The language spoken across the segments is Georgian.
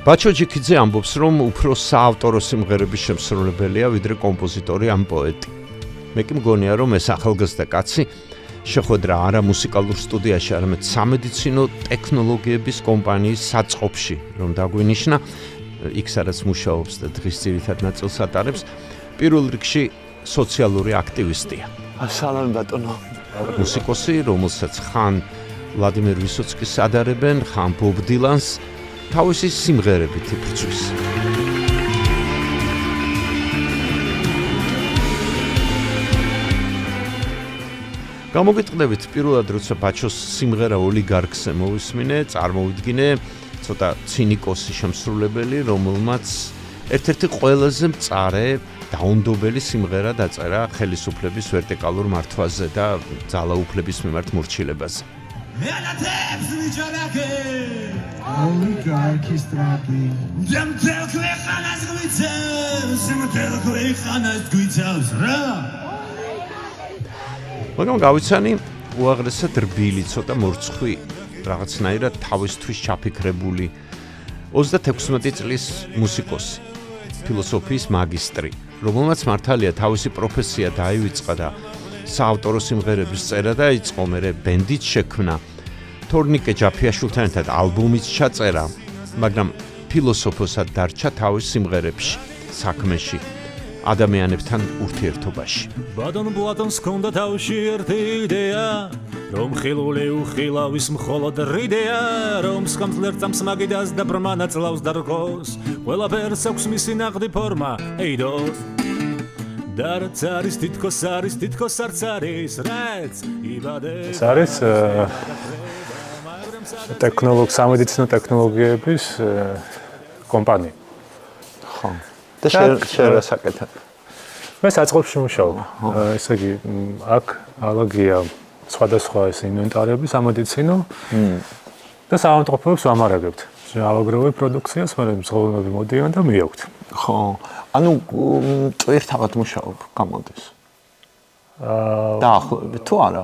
ბაჩო ჯიქიძე ამბობს, რომ უფრო საავტორო სიმღერების შემსრულებელია, ვიდრე კომპოზიტორი ან პოეტი. მე კი მგონია, რომ ეს ახალგაზრდა კაცი შეხვედრა არა მუსიკალურ სტუდიაში, არამედ სამედიცინო ტექნოლოგიების კომპანიის საწყობში, რომ დაგვინიშნა, იქ სადაც მუშაობს და დღის ძირითად ნაწილს ატარებს, პირველ რიგში სოციალური აქტივისტია. სალამი ბატონო. მუსიკოსი, რომელსაც ხან ვლადიმერ ვისოცკის ადარებენ, ხან ბობ დილანს თავისი სიმღერებით იფრცვის. გამოგიტყდებით პირველად, როცა ბაჩოს სიმღერა ოლიგარქზე მოვისმინე, წარმოვიდგინე ცოტა ცინიკოსი შემსრულებელი, რომელმაც ერთ-ერთი ყველაზე მწარე დაუნდობელი სიმღერა დაწერა ხელისუფლების ვერტიკალურ მართვაზე და ძალაუფლების მიმართ მორჩილებაზე. Ელათებს ვიჯარაკე ოლიგარქის ტრაკი ძემთელ ქვეყანას გვიცავს ძემთელ ქვეყანას გვიცავს რა მაგრამ გავიცანი უაღრესად რბილი, ცოტა მორცხვი, რაღაცნაირად თავისთვის ჩაფიქრებული 36 წლის მუსიკოსი, ფილოსოფიის მაგისტრი, რომელმაც მართალია თავისი პროფესია დაივიწყა და საავტორო სიმღერების წერა დაიწყო, მერე ბენდით შექმნა, თორნიკე ჯაფიაშვილთან ერთად ალბომიც ჩაწერა, მაგრამ ფილოსოფოსად დარჩა თავის სიმღერებში, საქმეში, ადამიანებთან ურთიერთობაში. ბატონ პლატონს ჰქონდა თავში ერთი იდეა, რომ ხილული უხილავის მხოლოდ რიდეა, რომ სხამძლერწამს მაგიდას და ბრმანაწლავს და რგოს, ყველაფერს აქვს მისი ნაღდი ფორმა, ეიდოს. და რაც არის თითქოს არც არის, რაც იბადეს. ეს არის სამედიცინო ტექნოლოგიების კომპანია. ხო. და შენ საკეთებ. მე საწყობში მუშაობ. ესე იგი, აქ ალაგია სხვადასხვა ეს ინვენტარები სამედიცინო და საავადმყოფოებს ვამარაგებთ. ალაგროვი პროდუქციას, მაგრამ მძღოლები მოდიან და მიაქვთ. ხო. ანუ ტვირთავად მუშაობ, გამოდის. დაახლოებით თუ არა?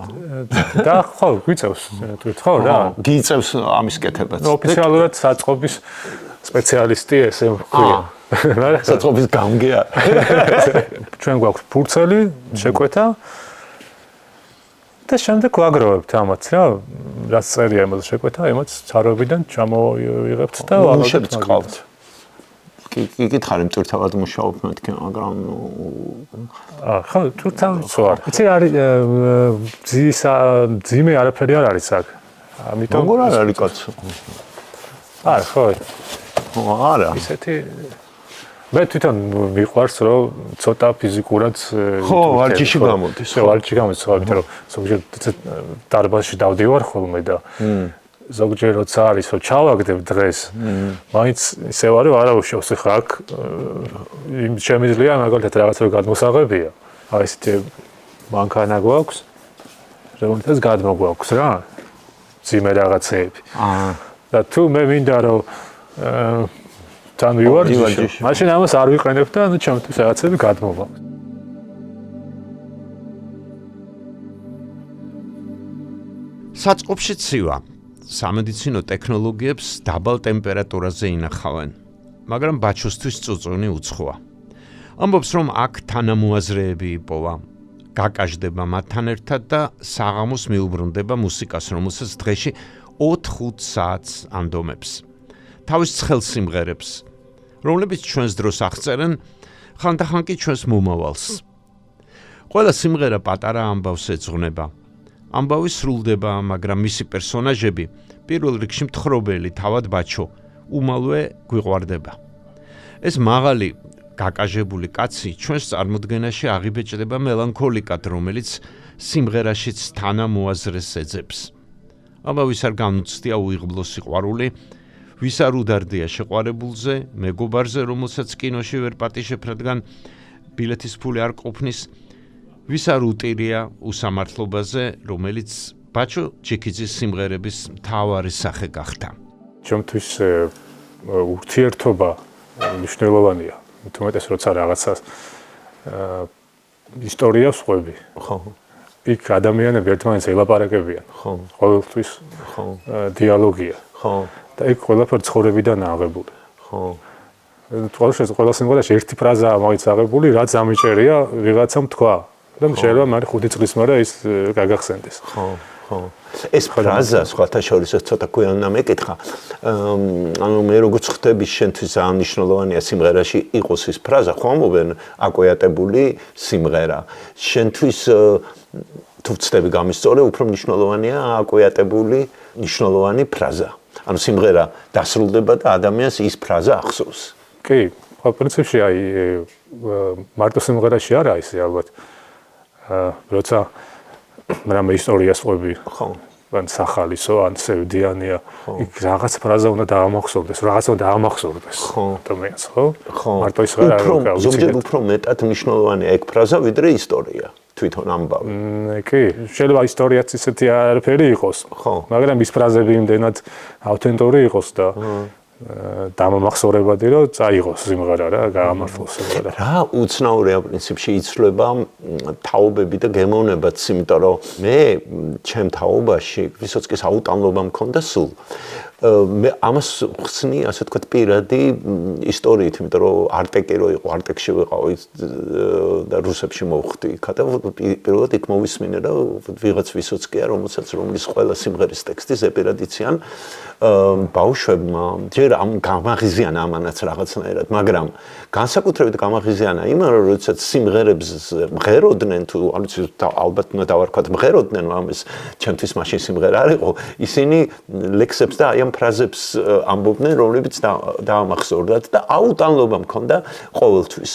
და ხო, გვიწევს თვით ხო რა. გიწევს ამის კეთებაც. ოფიციალურად საწყობის სპეციალისტი ესე ვქვია. საწყობის გამგეა. ჩვენ გვაქვს ფურცელი, შეკვეთა და შემდეგ ვაგროვებთ ამაც რა. რაც წერია იმას შეკვეთა, იმაც ჩარობიდან ჩამოიღებთ და მუშებს ყავთ. კი გითხარი, მტვირთავად მუშაობ მეთქე, მაგრამ ხო, თვითონ ვარ. იცი არის ძიმე არაფერი არ არის აქ. ამიტომ როგორ არ არის კაცო? არა, ხო. არა. ისეთი მე თვითონ მიყვარს რომ ცოტა ფიზიკურად ხო, ვარჯიში გამოდის. ხო, ვარჯიში გამოდის, იმიტომ რომ ზოგჯერ დარბაზში დავდივარ ხოლმე და ზოგჯერ როცა არის რომ ჩავაგდებ დღეს, მაინც ისე ვარ რომ არა უშავს ხა აქ შემიძლია მაგალითად რაღაცა გადმოსაღებია. აი ესეთი მანქანა გვაქვს, რომელთაც გადმოგვაქვს რა. ძიმე რაღაცეები. და თუ მე მინდა რომ თან ვივარჯიშო, მაშინ ამას არ ვიყენებ და ანუ ჩემთვის რაღაცები გადმოვა. საწყობში ცივა სამედიცინო ტექნოლოგიებს დაბალ ტემპერატურაზე ინახავენ, მაგრამ ბაჩოსთვის წუწუნი უცხოა. ამბობს, რომ აქ თანამოაზრეები იპოვა, გაკაშდება მათთან ერთად და საღამოს მიუბრუნდება მუსიკას, რომელსაც დღეში 4-5 საათს ანდომებს. თავის ცხელ სიმღერებს, რომლებიც ჩვენს დროს აღწერენ, ხანდახან კი ჩვენს მომავალს. ყველა სიმღერა პატარა ამბავს ეძღვნება. ამბავი სრულდება, მაგრამ მისი პერსონაჟები, პირველ რიგში მთხრობელი, თავად ბაჩო, უმალვე გვიყვარდება. ეს მაღალი, გაკაჟებული კაცი ჩვენს წარმოდგენაში აღიბეჭდება მელანქოლიკად, რომელიც სიმღერაშიც თანამოაზრეს ეძებს. ამბავის არ განუცდია უიღბლო სიყვარული, ვის არ უდარდია შეყვარებულზე, მეგობარზე, რომელსაც კინოში ვერ პატიშებ, რადგან ბილეთის ფული არ ყოფნის, ვის არ უტირია უსამართლობაზე, რომელიც ბაჩო ჯიქიძის სიმღერების მთავარი სახე გახდა. ჩემთვის ურთიერთობა მნიშვნელოვანია. თუმცა როცა რაღაცას ისტორიას ყვები. ხო. იქ ადამიანები ერთმანეთს ელაპარაკებიან. ხო. ყოველთვის ხო. დიალოგია. ხო. და იქ ყველაფერი ცხოვრებიდან აღებული. ხო. ყველა სიმღერაში ერთი ფრაზაა მოიცაღებული, რაც ამიჭერია ვიღაცამ თქვა. და შეიძლება მარი 5 წლის მერე ის გაგახსენდეს. ხო. ეს ფრაზა სხვათა შორის ცოტა ქვია უნდა მეკითხა. ანუ მე როგორც ხვდები შენთვის ძალიან მნიშვნელოვანია სიმღერაში იყოს ის ფრაზა, ხო ამობენ აკოიატებული სიმღერა. შენთვის თუ ვწდები გამისწორე, უფრო მნიშვნელოვანია აკოიატებული მნიშვნელოვანი ფრაზა. ანუ სიმღერა დასრულდება და ადამიანს ის ფრაზა ახსოვს. კი, პრინციპში აი მარტო სიმღერაში არა ისე ალბათ. როცა რამე ისტორიას ყვები. ხო. ან სახალისო, ან სევდიანია, იქ რაღაც ფრაზა უნდა დაამახსოვრდეს, რაღაც უნდა დაამახსოვრდეს. ადამიანს, ხო? მარტო ის რა არა, ზოგჯერ უფრო მეტად მნიშვნელოვანია ეგ ფრაზა, ვიდრე ისტორია. თვითონ ამბავი. კი, შეიძლება ისტორიაც ისეთი არაფერი იყოს. მაგრამ ის ფრაზები იმდენად ავთენტური იყოს და დამამახსოვრებადი, რომ წაიღოს სიმღერა რა, გაამართლოს სიმღერა. რა უცნაურია პრინციპში იცვლება თაობები და გემოვნებაც, იმიტომ რომ მე ჩემ თაობაში ვისოცკის აუტანლობა მქონდა სულ. მე ამას ხსნი, ასე ვთქვათ, პირადი ისტორიით, იმიტომ რომ არტეკი რო იყო, არტეკში ვიყავი და რუსებში მოვხვდი იქა და პირველად იქ მოვისმინე რა ვიღაც ვისოცკია, რომლის ყველა სიმღერის ტექსტი ზეპირადიციან ბავშვებმა ჯერ ამ გამაღიზიანა ამანაც რაღაცნაირად, მაგრამ განსაკუთრებით გამაღიზიანა იმან, რომ როდესაც სიმღერებს მღეროდნენ თუ არ ვიცი ალბათ უნდა დავარქვათ მღეროდნენ, ამის ჩემთვის მაშინ სიმღერა არ იყო, ისინი ლექსებს და აი ამ ფრაზებს ამბობდნენ, რომლებიც დაამახსოვრდათ და აუტანლობა მქონდა ყოველთვის.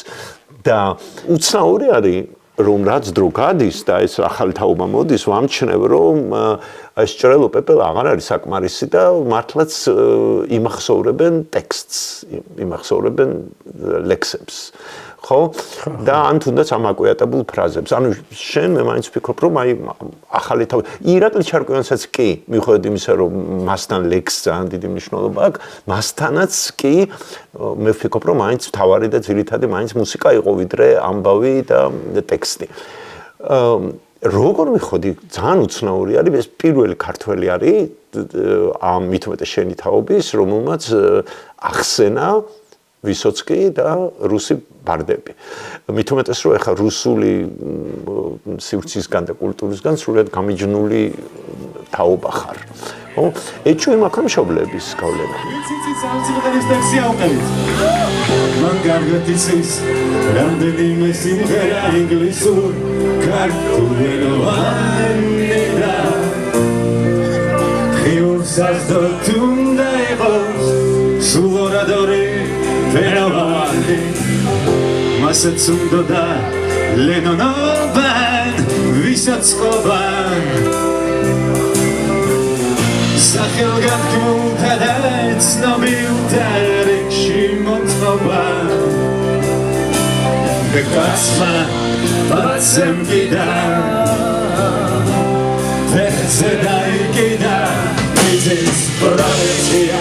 და უცნაური არის რომ რაც დრო გადის და ეს ახალი თაობა მოდის, ვამჩნევ რომ ეს ჭრელო პეპელა აღარ არის საკმარისი და მართლაც იმახსოვრებენ ტექსტს, იმახსოვრებენ ლექსებს. ხო? და ან თუნდაც ამ აკოიატებულ ფრაზებს. ანუ შენ მე მაინც ვფიქრობ, რომ აი ახალი თაობა ირაკლი ჩარკვიანსაც კი, მიუხედავად იმისა, რომ მასთან ლექსს ძალიან დიდი მნიშვნელობა აქვს, მასთანაც კი მე ვფიქრობ, რომ მაინც მთავარი და ძირითადი მაინც მუსიკა იყო, ვიდრე ამბავი და ტექსტი. როგორ მიხოდი, ძალიან უცნაური არის, ეს პირველი ქართველი არის ამ მით უმეტეს შენი თაობის, რომელმაც ახსენა ვისოცკი და რუსი ბარდები. მით უმეტეს რომ ეხა რუსული სივრცისგან და კულტურისგან სრულიად გამიჯნული თაობა ხარ. ხო? ეჭვი მაქვს მშობლების გავლენა. სიმღერის ტექსტი ავყევით. მან კარგად იცის, რამდენიმე სიმღერა ინგლისურ, ქართულენოვანი და ხიურსასდოთ უნდა იყოს, სულ ორადორი ფენობანი. მასაც უნდა ლენონოვან, ვისაც ყოფან სახელგანთმულთა და ცნობილთა რიგში მოწყობან და კაცმა პაცემ კიდა ფეხზე დაიკიდა მიწის პროვინცია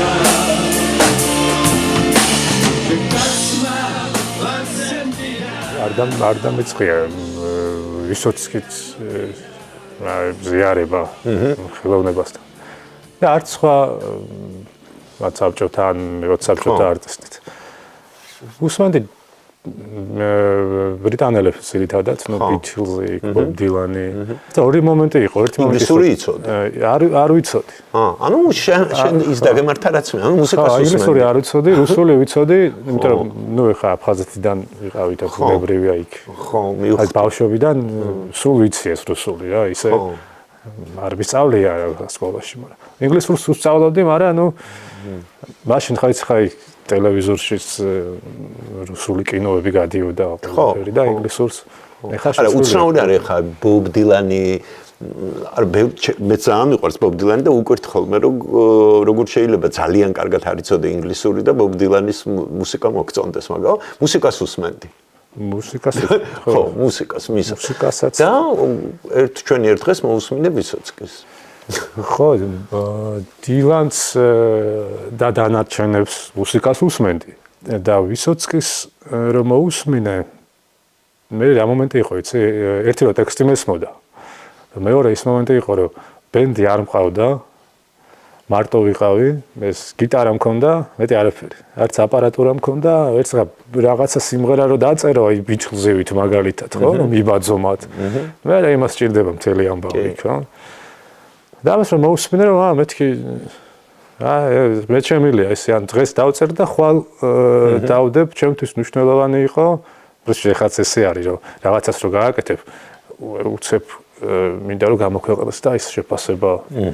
არ დამეწყია ვისოცკის ზიარება ხელოვნებასთან. და არც სხვა საბჭოთან, საბჭოთა არტისტით. უსმენდი ბრიტანელებს ძირითადად, ბიჩლზი, ბობ დილანი. და ორი მომენტი იყო, ერთი მომენტი. ინგლისური იცოდი? არ ვიცოდი. ანუ შენ ის დაგემართა რაც მე, ანუ მუსიკას უსმენდი. ინგლისური არ ვიცოდი, რუსული ვიცოდი, იმიტომ რომ ნუ ეხა აფხაზეთიდან ვიყავით და ბუნებრივია იქ. ხო, მივხვდი. ბავშვობიდან სულ ვიცი ეს რუსული რა, ისე არ ვისწავლია სკოლაში, მაგრამ ინგლისურს ვსწავლობდი, მაგრამ ანუ მაშინ ხაი ტელევიზორში რუსული კინოები გადიოდა ყველაფერი და ინგლისურს ეხა არა უცნაური არის ეხა ბობ დილანი არ მე ძალიან მიყვარს ბობ დილანი და უკვირთ ხოლმე რომ როგორ შეიძლება ძალიან კარგად არიცოდე ინგლისური და ბობ დილანის მუსიკა მოგწონდეს, მაგრამ მუსიკას უსმენდი. მუსიკას ხო, მუსიკასაც და ჩვენი ერთ დღეს მოусმინე ვისოცკის. ხო, დილანს და დანარჩენებს მუსიკას უსმენდი და ვისოცკის რომ მოусმინე მე რა მომენტი იყო, იცი, ერთი რო ტექსტი მესმოდა. მეორე ის მომენტი იყო, რომ ბენდი არ მყავდა მარტო ვიყავი, ეს გიტარა მქონდა, მეტი არაფერი. არც აპარატურა მქონდა, ერთ რაღაცა სიმღერა რო დაწერო, აი ბიჭლზევით მაგალითად, ხო, რომ იბაძო მათ. მე იმას სჭირდება მთელი ამბავი, ხო? და ამას რომ მოусმინე, რომ მეთქი მე შემილია ესე, ან დღეს დავწერ და ხვალ დავდებ, ჩემთვის მნიშვნელოვანი იყო, პრინციპში ხაც ესე არის, რომ რაღაცას რო გააკეთებ, უცებ მინდა რომ გამოქვეყნოს და ის შეფასება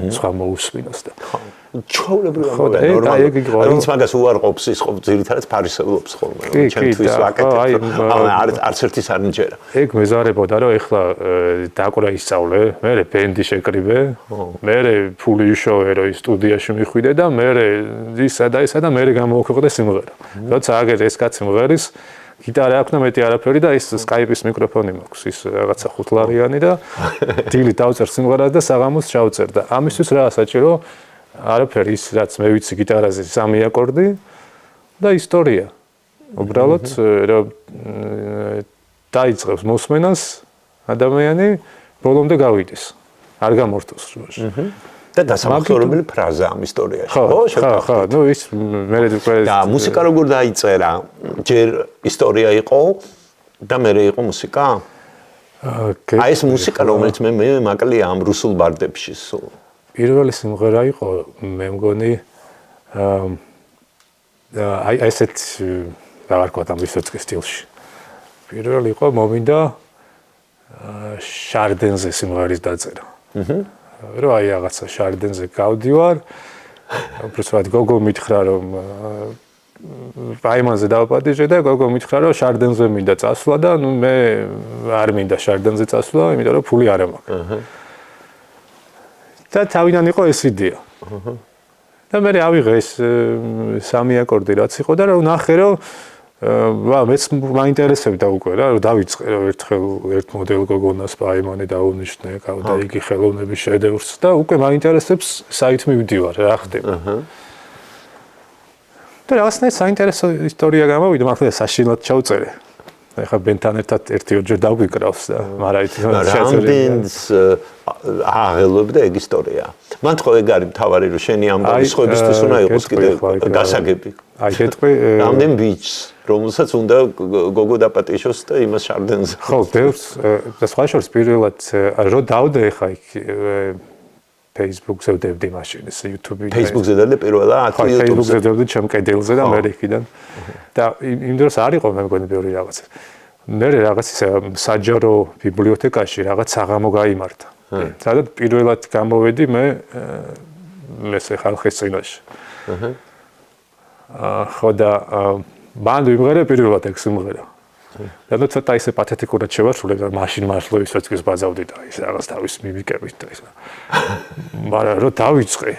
სხვა მოусმინოს და ჩვეულებრივ ნორმალია. ვინც მაგას უარყოფს, ის ხო ძირითადად ფარისეულობს ხოლმე, რომ ჩემთვის ვაკეთებ. არც ერთის არ ნიჭერა. ეგ მეზარებოდა, რომ ეხლა დაკვრა ისწავლე, მე ბენდი შეკრიბე, მე ფული იშოვე, რომ სტუდიაში მიხვიდე და მე ისა და მე გამოქვეყნე სიმღერა. როცა აგერ ეს კაცი მღერის გიტარა აქვს და მეტი არაფერი და ის Skype-ის მიკროფონი მაქვს, ის რაღაცა 5 ლარიანი და დილით დავწერ სიმღერას და საღამოს ჩავწერ და ამისთვის რა საჭირო არაფერი ის რაც მე ვიცი გიტარაზე 3 აკორდი და ისტორია. უბრალოდ რომ დაიწყებს მოსმენას ადამიანი ბოლომდე გავიდეს. არ გამორთოს როში. და დასამახსოვრებელი ფრაზა ამ ისტორიაში, ხო? ხო, ნუ ის მე და მუსიკა როგორ დაიწერა? ჯერ ისტორია იყო და მე იყო მუსიკა? აი ეს მუსიკა რომელიც მე მაკლია ამ რუსულ ბარდებში სულ. პირველი სიმღერა იყო, მე მგონი აი ესეთ რა ვთქვა ამ ვისოცკის სტილში. პირველი იყო მომინდა შარდენზე სიმღერის დაწერა. რომ აი რაღაცა შარდენზე გავდივარ. უბრალოდ გოგო მითხრა რომ პაიმანზე დავაპატიჟე და გოგო მითხრა რომ შარდენზე მინდა წასვლა და ნუ მე არ მინდა შარდენზე წასვლა, იმიტომ რომ ფული არ მაქვს. და თავიდან იყო ეს იდეა. და მე ავიღე ეს 3 აკორდი რაც იყო და რომ ნახე რომ მეც მაინტერესებდა უკვე რა, რომ დავიწყე რომ ერთხელ ერთ მოდელ გოგონას პაიმანი დაუნიშნე, გავდა იგი ხელოვნების შედევრს და უკვე მაინტერესებს საით მივდივარ, რა ხდება. და რაღაცნაირად საინტერესო ისტორია გამოვიდა, მაგრამ საშინლად ჩავწერე. ეხლა ბენთან ერთად 1-2 ჯერ დავგვიკრავს და მაგრამ რამდენს აღელვებდა ეგ ისტორია. მან თქო ეგ არის თავარი რომ შენი ამბავი სხვებისთვის უნდა იყოს კიდე გასაგები. აი გეტყვი რამდენ ბიჭს რომელსაც უნდა გოგო დაპატიჟოს და იმას შარდენზე. ხო, ბევრს და სხვა შორის პირველად რო დავდე ეხა იქ Facebook-ზე ვდებდი მაშინ ეს YouTube-ი. Facebook-ზე დადე პირველად YouTube-ზე. Facebook-ზე ვდებდი ჩემ კედელზე და მე იქიდან. და იმ დროს არ იყო მე მგონი ბევრი რაღაცა. მე რაღაც ისე საჯარო ბიბლიოთეკაში რაღაც საღამო გაიმართა. სადაც პირველად გამოვედი მე ესე ხალხის წინაშე. ხო და მან ვიმღერე პირველად ეგ სიმღერა. და ნუ ცოტა ისე პათეტიკურად შევასრულე და მაშინ მართლა ვისოცკის ბაზავდი და ის რაღაც თავის მიმიკებით და ის. მაგრამ რო დავიწყე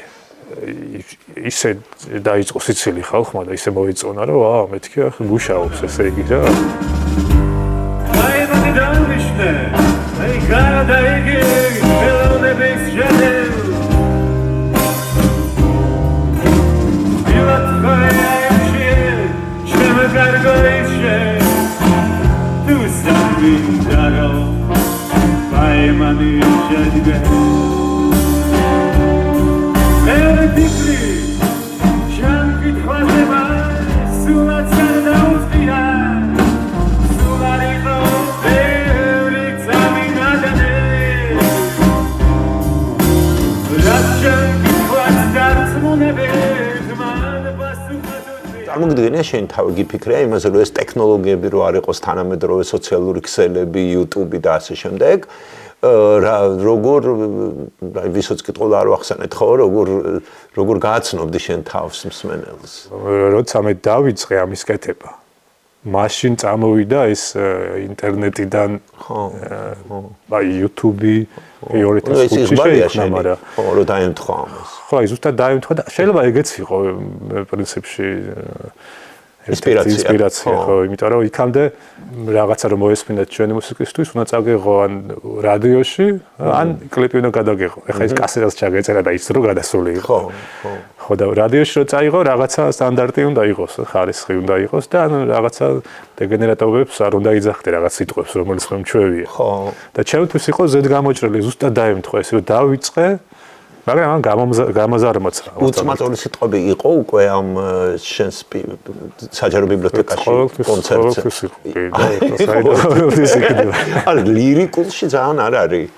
ისე დაიწყო სიცილი ხალხმა და ისე მოიწონა რომ მეთქი ახლა მუშაობს ესე იგი რა. აი მე დავიშნე მე გადაიგი ხელოვნების შედევ ვიღაც ხაიში შემოგარგოიშე თუ სამბინდარო პაიმანი შედევ მე დიქრი შანკი თვალება სულაც არ დაუწია სულარიხო ბევრი წამინადანე რაჩანკი თვალს დარწმუნებე ძმან პასუხადოდი წარმოგიდგენია შენ თავი გიფიქრია იმაზე რომ ეს ტექნოლოგიები რო არ იყოს თანამედროვე სოციალური ქსელები, YouTube და ასე შემდეგ როგორ აი ვისოცკი ტყულა არ ვახსენეთ ხო როგორ გააცნობდი შენ თავს მსმენელს როცა მე დავიწყე ამის კეთება მაშინ წამოვიდა ეს ინტერნეტიდან აი YouTube-ი 2005 შეიქმნა მაგრამ ხო რო დაემთხვა ამას ხო აი ზუსტად დაემთხვა და შეიძლება ეგეც იყო პრინციპში ინსპირაცია ხო იმიტომ რომ იქამდე რაღაცა რომ მოესმინეთ ჩვენი მუსიკისთვის უნდა წაგეღო ან რადიოში ან კლიპი უნდა გადაგეღო ეხლა ის კასეტას ჩაგეწერა და ის რო გადასული იყო ხო და რადიოში რო წაიღო რაღაცა სტანდარტი უნდა იყოს ხარისხი უნდა იყოს და ან რაღაცა დეგენერატორებს არ უნდა იძახდე რაღაც სიტყვებს რომელიც მომჩვევია ხო და ჩემთვის იყო ზედ გამოჭრილი ზუსტად დაემთხვა ეს რომ დავიწყე მაგრამ ამ გამოზარმოც ულტიმატური სიტყვები იყო უკვე ამ შენს საჯარო ბიბლიოთეკაში კონცერტზე. არა, ლირიკულში ძალიან არ არის.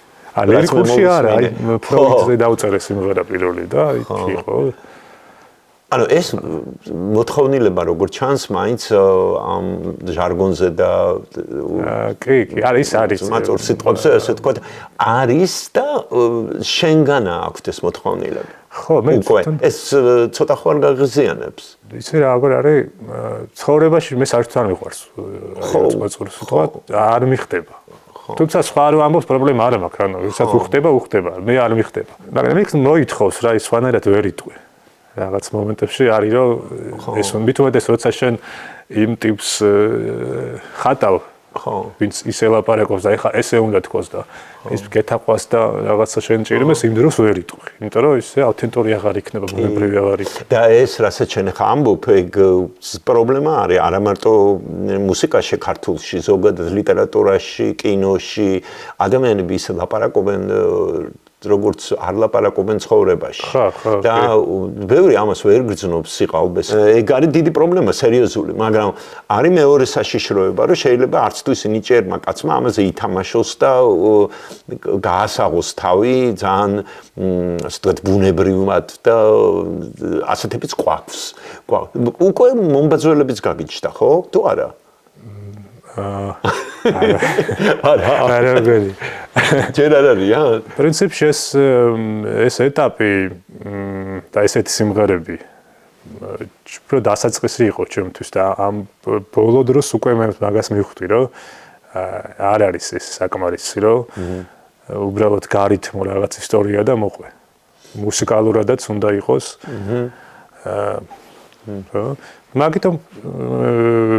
ლირიკულში არა, აი ფროიდზე დაუწერე სიმღერა პირველი და იქ იყო. ანუ ეს მოთხოვნილება როგორ ჩანს მაინც ამ ჟარგონზე და კი, არის ულტიმატურ სიტყვებზე ასე თქვა არის და შენგან აქვს ეს მოთხოვნილება. ხო, მე ეს ცოტა ხო არ გაღიზიანებს. ისე როგორ არის ცხოვრებაში მე საერთოდ არ მიყვარს ულტიმატური სიტყვა არ მიხდება. თუმცა სხვა რო ამბობს პრობლემა არ მაქვს, ანუ ვისაც უხდება, მე არ მიხდება. მაგრამ იქ მოითხოვს რა ის ვანერად ვერ იტყვი. რაღაც მომენტებში არის რომ ეს მithumedes როცა შენ იმ ტიპს ხატავ ვინც ის ელაპარაკობს და ეხა ესე უნდა თქოს და ის გეთაყვას და რაღაცა შენ ჭირმეს იმ დროს ვერ იტყვი. იმიტომ რომ ისე ავთენტური აღარ იქნება, ბუნებრივი აღარ იქნება. და ეს რასაც შენ ხა ამბობ, ეგ პრობლემა არის არა მარტო მუსიკაში, ქართულში, ზოგადად ლიტერატურაში, კინოში, ადამიანები ისე ლაპარაკობენ როგორც არ ლაპარაკობენ ცხოვრებაში. და ბევრი ამას ვერ გრძნობს სიყალბეს. ეგ არის დიდი პრობლემა, სერიოზული, მაგრამ არის მეორე საშიშროება, რომ შეიძლება არც თუ ისინი ჭერმა კაცმა ამაზე ითამაშოს და გაასაღოს თავი ძალიან ასე ვთქვათ ბუნებრივად და ასეთებიც გვაქვს. უკვე მომბაძველებიც გაგიჩნდა, ხო? თუ არა? არა გელი. ჯერ არ არის, პრინციპში ეს ეტაპი და ესეთი სიმღერები უფრო დასაწყისი იყო ჩემთვის და ამ ბოლო დროს უკვე მე მაგას მივხვდი, რომ არ არის ეს საკმარისი, რომ უბრალოდ გარითმო რაღაც ისტორია და მოყვე. მუსიკალურადაც უნდა იყოს. მაგიტომ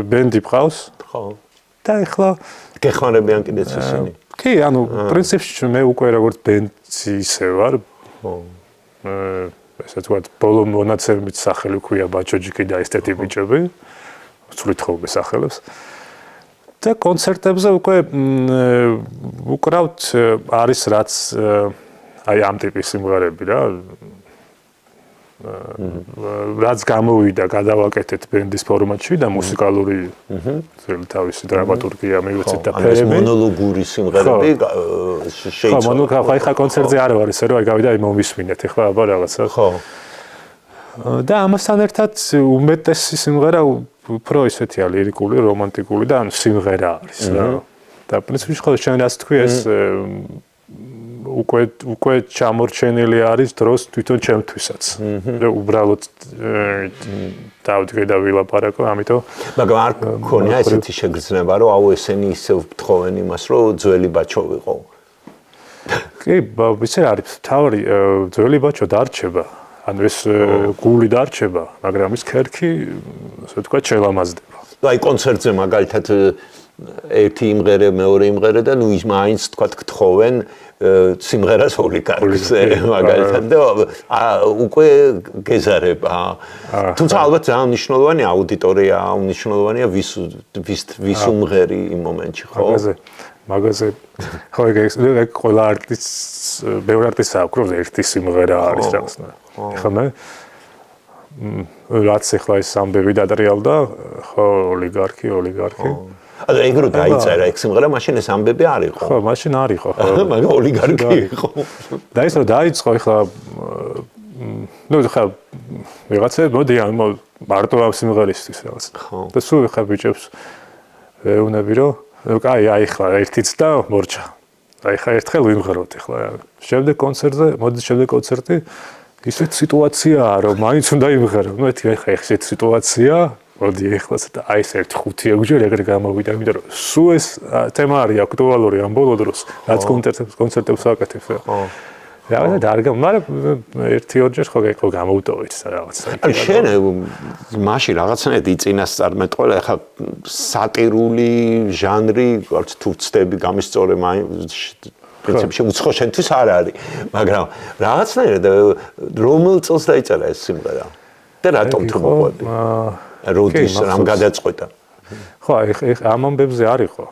ბენდი ყავს. ხო. და ეხლა გეხმარებიან კიდეც ისინი. კი, ანუ პრინციპში მე უკვე როგორც ბენდი ისე ვარ. ესე ვთქვათ, ბოლო მონაცემით სახელი ქვია ბაჩოჯიკი და ესეთი ბიჭები. სრულითხოვების სახელებს. და კონცერტებზე უკვე უკრავთ არის რაც აი ამ ტიპის სიმღერები რა. რაც გამოვიდა გადავაკეთეთ ბენდის ფორმატში და მუსიკალური ძველი თავისი დრამატურგია მივეცეთ და ფერები მონოლოგური სიმღერები შეიძლება ხო ხა კონცერტზე არ ვარ ესე რომ აი გავიდა აი მომისმინეთ ეხლა აბა რაღაცა ხო და ამასთან ერთად უმეტესი სიმღერა უფრო ისეთია ლირიკული რომანტიკული და ანუ სიმღერა არის რა და პრინციპში ხო შენ რას თქვი ეს უკვე ჩამორჩენილი არის დროს თვითონ ჩემთვისაც. უბრალოდ დავდგე და ვილაპარაკო, ამიტომ მაგრამ არ ქონია ესეთი შეგრძნება, რომ აუ ესენი ისევ ვთხოვენ იმას, რომ ძველი ბაჩო ვიყო. კი, ისე არის, თავი ძველი ბაჩო დარჩება. ანუ ეს გული დარჩება, მაგრამ ის ქერქი, ასე ვთქვათ, შელამაზდება. აი კონცერტზე მაგალითად ერთი იმღერე, მეორე იმღერე და ნუ ის მაინც თქვა გთხოვენ სიმღერას ოლიგარქზე მაგალითად და უკვე გეზარება. თუმცა ალბათ ძალიან მნიშვნელოვანი აუდიტორია, მნიშვნელოვანია ვის უმღერი იმ მომენტში, ხო? მაგაზე ხო ეგ ყველა არტისტს, ბევრი არტისტს აქვს, რომ ერთი სიმღერა არის რაღაცა. ხო მე რაც ახლა ეს ამბები დადრიალდა, ხო ოლიგარქი. ანუ ეგ რო დაიწერა ეგ სიმღერა, მაშინ ეს ამბები არ იყო. ხო, მაშინ არ იყო, ხო. მაგრამ ოლიგარქი იყო. და ეს რო დაიწყო ახლა ნუ ხა ვიღაცა მოდიან მარტო ამ სიმღერისთვის რაღაც. და სულ ხა ბიჭებს ეუნები რომ აი ხა ერთიც და მორჩა. აი ხა ერთხელ ვიმღეროთ ახლა. შემდეგ კონცერტზე, მოდი შემდეგ კონცერტი ისეთ სიტუაციაა რომ მაინც უნდა იმღერო. ნუ ხა ესეთ სიტუაცია მოდი ეხლა და აი ეს 1-5 ეგრე ეგრე გამოვიდა, იმიტომ რომ სულ ეს თემა არის აქტუალური ამ ბოლო დროს, რაც კონცერტებს ვაკეთებ. ხო. რა და არ გამ, მაგრამ 1-2 ხო გეკო გამოვტოვეთ რაღაც. ან შენ მაშინ რაღაცნაირად იწინასწარმეტყველა, ეხლა სატირული ჟანრი, არც თუ ვწდები გამისწორე პრინციპში უცხო შენთვის არ არის, მაგრამ რაღაცნაირად რომელ წელს დაიწერა ეს სიმღერა? და რატომ თუ მოყვები? როდის რამ გადაწყვეტა? ხო, ამ ამბებზე არ იყო.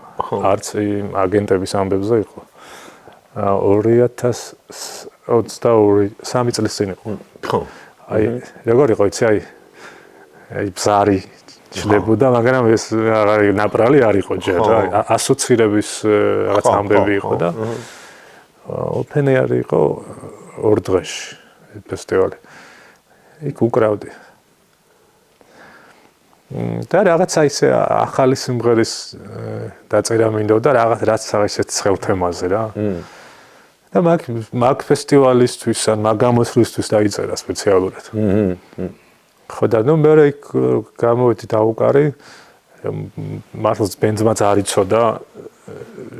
არც იმ აგენტების ამბებზე იყო. 2000 23 წლის წინ იყო. ხო. აი როგორ იყო იცი აი ბზარი ჩლებოდა, მაგრამ ეს ნაპრალი არ იყო ჯერ, ასოცირების რაღაც ამბები იყო და open air იყო 2 დღეში ფესტივალი. იქ უკრავდი. და რაღაცა ისე ახალი სიმღერის დაწერა მინდოდა რაღაც ისეთ ცხელ თემაზე რა. და მაგ ფესტივალისთვის ან მაგ გამოსვლისთვის დაიწერა სპეციალურად. ხო და ნუ მე იქ გამოვედი დაუკარი მართლაც ბენძმაც არ იცოდა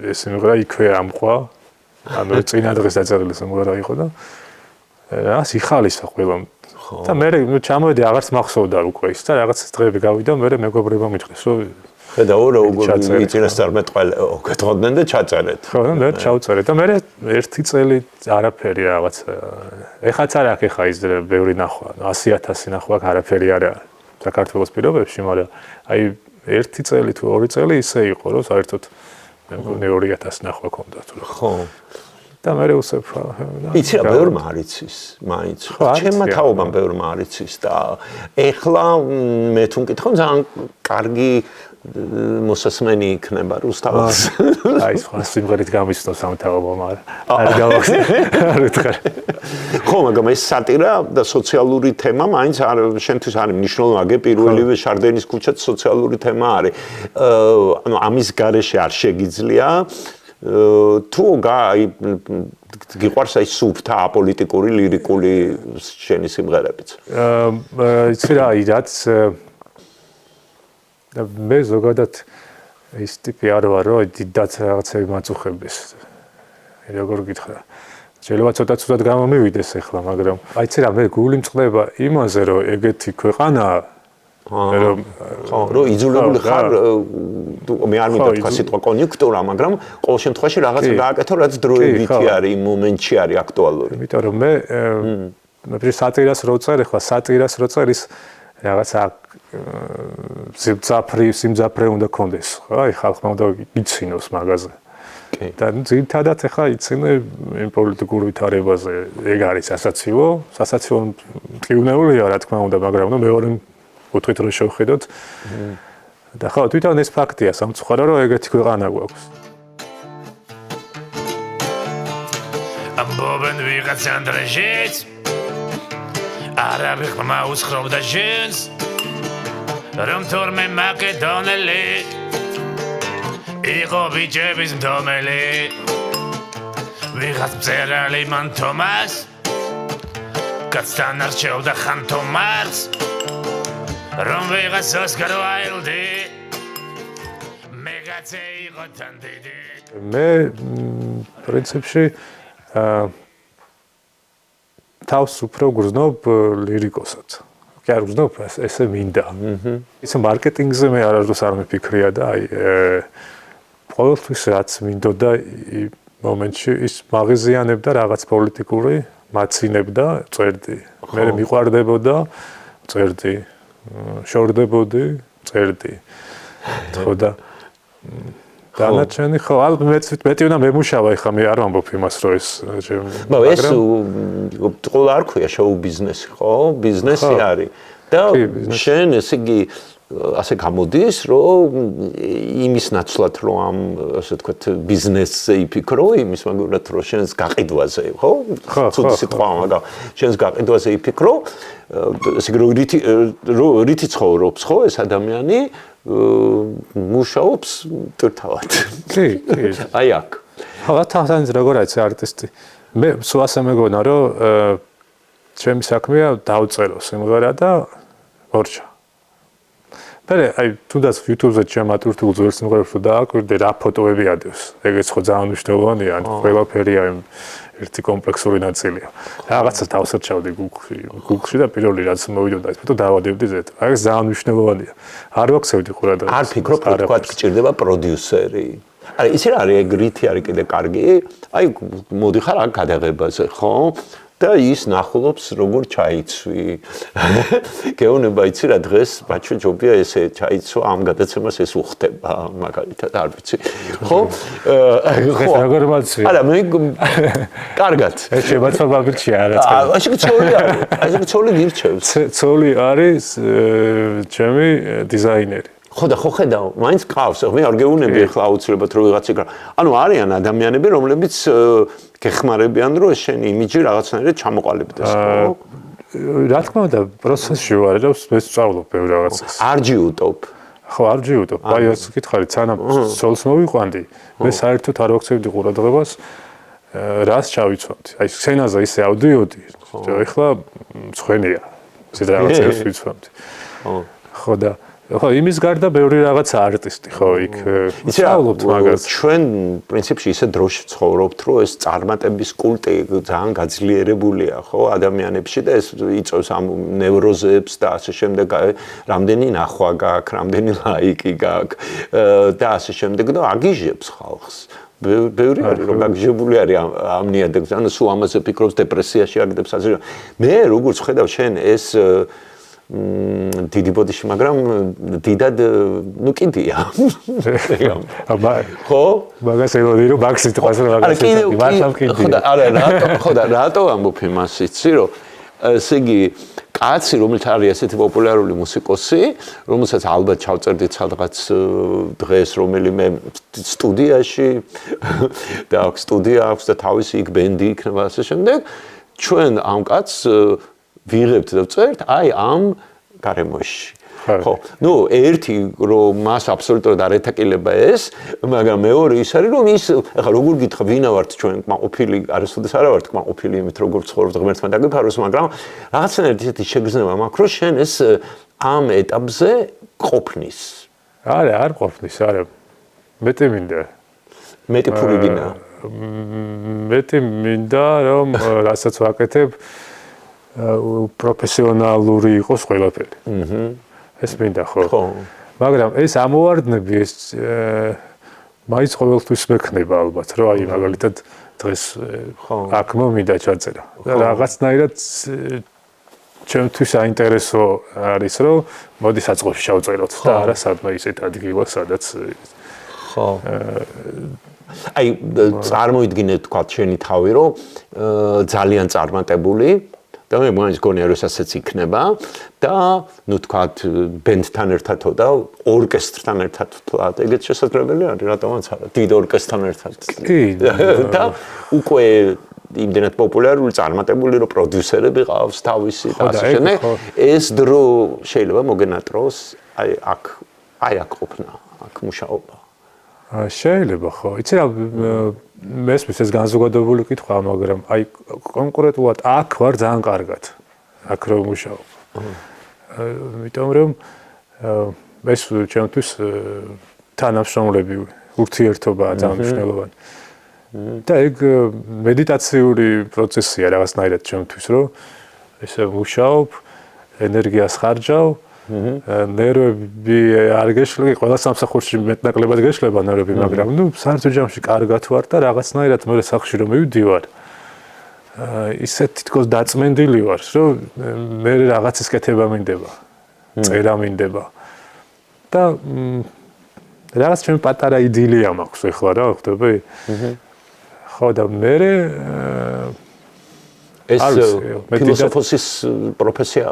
ეს სიმღერა იქვე ამყვა. ანუ წინა დღეს დაწერილი სიმღერა იყო და რას იხალისა ყველამ. და მე ნუ ჩამოვედი აღარც მახსოვდა უკვე ის და რაღაც დღეები გავიდა მე მეგობრებმა მითხრეს რომ ხედავ რა როგორ იწინასწარმეტ ყველა გეთხოვდნენ და ჩაწერეთ. ხო მე ჩავწერე და მე ერთი წელი არაფერი რაღაც ეხაც არ აქვს ეხა ის ბევრი ნახვა 100,000 ნახვა არაფერი არ არის საქართველოს პირობებში მაგრამ აი ერთი წელი თუ ორი წელი ისე იყო რომ საერთოდ მე მგონი 2,000 ნახვა ქონდა თუ ხო და მე უსებ იცი რა ბევრმა არ იცის მაინც ჩემმა თაობამ ბევრმა არ იცის და ეხლა მე თუ მკითხო ძალიან კარგი მოსასმენი იქნება რუსთავის აი სხვა სიმღერით გამიცნო სამთავრობო არ გავახსენე ხო მაგრამ ეს სატირა და სოციალური თემა მაინც არ შენთვის არის მნიშვნელოვანი პირველივე შარდენის ქუჩაც სოციალური თემა არის ანუ ამის გარეშე არ შეგიძლია თუ აი გიყვარს აი სუფთა აპოლიტიკური ლირიკული შენი სიმღერებიც იცი რა რაც და მე ზოგადად ის ტიპი არ ვარ რომ დიდად რაღაცები მაწუხების როგორ გითხრა შეიძლება ცოტა გამომივიდეს ახლა მაგრამ აი იცი რა მე გული მწყდება იმაზე რომ ეგეთი ქვეყანა რომ იძულებული ხარ მე არ მინდა თქვა სიტყვა კონიუნქტურა მაგრამ ყოველ შემთხვევაში რაღაცა გააკეთო რაც დროებითი არის იმ მომენტში არის აქტუალური იმიტომ რომ მე სატირას რო წერ ახლა სატირას რო წერ ის რაღაცა სიმძაფრე უნდა კონდეს ხო აი ხალხმა უნდა იცინოს მაგაზე და ძირითადად ახლა იცინე იმ პოლიტიკურ ვითარებაზე ეგ არის სასაცილო მტკივნეულია რა თქმა უნდა მაგრამ ნუ მეორე უთხრით რომ შევხედოთ და ხო თვითონ ეს ფაქტია სამწუხარო რომ ეგეთი ქვეყანა გვაქვს ამბობენ ვიღაც ანდრეჟიც არაბი ხმა უსხრობდა ჟენს რომ თორმე მაკედონელი იყო ბიჭების მდომელი ვიღაც მწერალი მან თომას კაცთან არჩევდა ხანთომარს რომ ვიღაც ოსკარ ვაილდი მეგაცე იყო თან დიდი მე პრინციპში თავს უფრო გრძნობ ლირიკოსად კი არ გრძნობ ესე მინდა ისე მარკეტინგზე მე არასდროს არ მიფიქრია და აი ყოველთვის რაც მინდოდა მომენტში ის მაღიზიანებდა რაღაც პოლიტიკური მაცინებდა წერდი მე მიყვარდებოდა წერდი შორდებოდი წერდი ხო და დანარჩენი ხო ალბათ მეტი უნდა მემუშავა ეხლა მე არ ვამბობ იმას რომ ეს მაგრამ ეს ყველა არ ქვია შოუ ბიზნესი ხო ბიზნესი არის და შენ ესე იგი ასე გამოდის რომ იმის ნაცვლად რომ ამ ასე ვთქვათ ბიზნესზე იფიქრო იმის მაგალითად რომ შენს გაყიდვაზე ხო ცუდი სიტყვა მაგრამ შენს გაყიდვაზე იფიქრო ესე იგი რითი ცხოვრობს ხო ეს ადამიანი მუშაობს ტრთავად კი აი აქ ხო თან როგორ არის არტისტი მე სულ ასე მეგონა რომ ჩემი საქმეა დავწერო სიმღერა და ორჩა მე აი თუნდაც YouTube-ზე ჩემ ატურთულ ძველ სიმღერებს დააკვირდე რა ფოტოები ადევს ეგეც ხო ძალიან მნიშვნელოვანია ან ყველაფერია ერთი კომპლექსური ნაწილია რაღაცა დავსერჩავდი Google-ში და პირველი რაც მოვიდოდა ის ფოტო დავადებდი ზედ აი ეს ძალიან მნიშვნელოვანია არ ვაქცევდი ყურადღებას არ ფიქრობ თქვა გჭირდება პროდიუსერი აი ისე რა არის ეგ რითი არის კიდე კარგი აი მოდი ხარ აქ გადაღებაზე ხო და ის ნახულობს როგორ ჩაიცვი. გეუბნება იცი რა დღეს ბაჩო ჯობია ესე ჩაიცვა ამ გადაცემას ეს უხდება მაგალითად არ ვიცი. ხო? ხო, როგორ მაცვია? არა, მე კარგად. ეს შემაცობა გირჩია რა თქმა უნდა. ასე ცოლი არის. ასე ცოლი გირჩევს. ცოლი არის ჩემი დიზაინერი. ხო და ხო ხედავ, მაინც ყავს. მე არ გეუბნები ახლა აუცილებლად რომ ვიღაც იგრა. ანუ არიან ადამიანები, რომლებიც გეხმარებიან, რომ შენი იმიჯი რაღაცნაირად ჩამოყალიბდეს, ხო? რა თქმა უნდა, პროცესში ვარ და მე სწავლობ ბევრ რაღაცას. არ ჯიუტობ. ხო, არ ჯიუტობ. აი ეს კითხავით, სანამ ცოლს მოვიყვანდი, მე საერთოდ არ ვაქცევდი ყურადღებას, რას ჩავიცვამდი. აი სცენაზე ისე ავდიოდი, ეხლა მწვენია. ისე რაღაცებს ვიცვამდი. ხო და ხო, იმის გარდა ბევრი რაღაცა არტისტი, ხო, იქ ვსწავლობთ მაგას. ჩვენ პრინციპში ისე დროში ცხოვრობთ, რომ ეს წარმატების კულტი ძალიან გაძლიერებულია, ხო, ადამიანებში და ეს იწვევს ამ ნევროზებს და ასე შემდეგ, რამდენი ნახვა გაქვს, რამდენი ლაიკი გაქვს და ასე შემდეგ და აგიჟებს ხალხს. ბევრი არის რომ გაგიჟებული არის ამ ნიადაგზე, ანუ სულ ამაზე ფიქრობს, დეპრესიაში აგდებს ასე. მე როგორც ხედავ შენ ეს დიდი ბოდიში, მაგრამ დიდად ნუ კიდია. ხო? მაგას ელოდი რომ მაგ სიტყვას რომ მაგას ეთქვი, მართლა კიდია. ხო და რატო ამბობ იმას იცი რომ ესე იგი კაცი რომელიც არის ესეთი პოპულარული მუსიკოსი, რომელსაც ალბათ ჩავწერდით სადღაც დღეს რომელიმე სტუდიაში და აქვს სტუდია აქვს და თავისი იქ ბენდი იქნება ასე შემდეგ, ჩვენ ამ კაცს ვიღებთ და ვწერთ აი ამ გარემოში. ხო, ნუ ერთი რომ მას აბსოლუტურად არ ეთაკილება ეს, მაგრამ მეორე ის არის რომ ის ახლა როგორ გითხრა ვინა ვართ ჩვენ კმაყოფილი, არასოდეს არა ვართ კმაყოფილი იმით როგორ ცხოვრობთ ღმერთმა დაგიფაროს, მაგრამ რაღაცნაირად ისეთი შეგრძნება მაქვს რომ შენ ეს ამ ეტაპზე ყოფნის. არა, არ ყოფნის, არა. მეტი მინდა. მეტი ფული გინდა. მეტი მინდა რომ რასაც ვაკეთებ პროფესიონალური იყოს ყველაფერი. ეს მინდა ხო. მაგრამ ეს ამოვარდნები ეს მაინც ყოველთვის მექნება ალბათ, რომ აი მაგალითად დღეს აქ მომინდა ჩაწერა. და რაღაცნაირად ჩემთვის საინტერესო არის, რომ მოდი საწყობში ჩავწეროთ და არა სადმე ისეთ ადგილას, სადაც ხო. აი წარმოიდგინე თქვა შენი თავი, რომ ძალიან წარმატებული და მე მაინც გონია რომ ასეც იქნება და ნუ თქვათ ბენდთან ერთადო და ორკესტრთან ერთად ვთვლათ, ეგეც შესაძლებელი არის, რატომაც არა, დიდ ორკესტრთან ერთად. კი, და უკვე იმდენად პოპულარული, წარმატებული რომ პროდიუსერები ყავს თავისი და ასე შემდეგ, ეს დრო შეიძლება მოგენატროს აი აქ ყოფნა, აქ მუშაობა. შეიძლება ხო. იცი რა მესმის ეს განზოგადებული კითხვა, მაგრამ აი კონკრეტულად აქ ვარ ძალიან კარგად. აქ რომ მუშაობ. იმიტომ რომ ეს ჩემთვის თანამშრომლები ურთიერთობა ძალიან მნიშვნელოვანი. და ეგ მედიტაციური პროცესია რაღაცნაირად ჩემთვის, რომ ესე მუშაობ, ენერგიას ხარჯავ, ნერვები არ გეშლება, ყველა სამსახურში მეტნაკლებად გეშლება ნერვები, მაგრამ ნუ საერთო ჯამში კარგად ვარ და რაღაცნაირად მე სახში რომ მივდივარ. ისე თითქოს დაწმენდილი ვარ, რომ მე რაღაცის კეთება მინდება, წერა მინდება. და რაღაც ჩემი პატარა იდილია მაქვს ეხლა რა ხდები? ხო და მე ეს ფილოსოფოსის პროფესია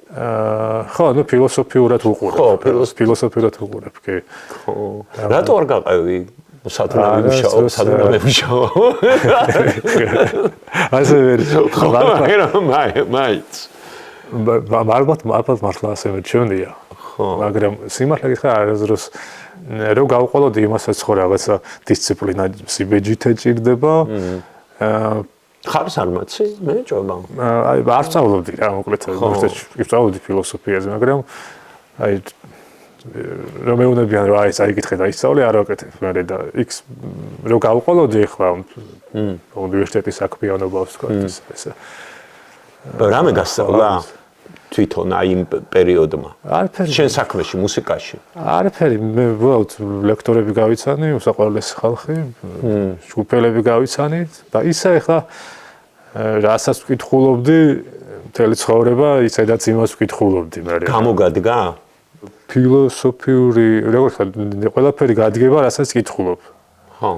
ხო, ნუ ფილოსოფიურად ვუყურებ. ხო, ფილოსოფიურად ვუყურებ, კი. ხო. რატო არ გაყევი? სადღაც ვიმუშაო. ასე ვერ. მაიც. ალბათ მართლა ასე მერჩვენია. ხო. მაგრამ სიმართლე გითხრა არასდროს რომ გავყოლოდი იმასაც ხო რაღაცა დისციპლინა სიბეჯით ეჭირდება. ხარს არ მაცი? მე ჭობა. აი არ სწავლობდი რა, მოკლედ უნივერსიტეტში სწავლობდი ფილოსოფიაზე, მაგრამ აი რომ მეუნებიან რომ აი ეს აიკითხე და ისწავლე არ ვაკეთებ მე და იქ რომ გავყოლოდი ახლა უნივერსიტეტის საქმიანობას თქვა ესე. რამე გასწავლა თვითონ აი იმ პერიოდმა? არაფერი. შენ საქმეში, მუსიკაში? არაფერი, მე ვუყავთ ლექტორები გავიცანი, უსაყვარლესი ხალხი, ჯგუფელები გავიცანი და ისე ახლა რასაც ვკითხულობდი, მთელი ცხოვრება ისედაც იმას ვკითხულობდი მე. გამოგადგა? ფილოსოფიური, როგორც ყველაფერი გადგება, რასაც ვკითხულობ. ხო.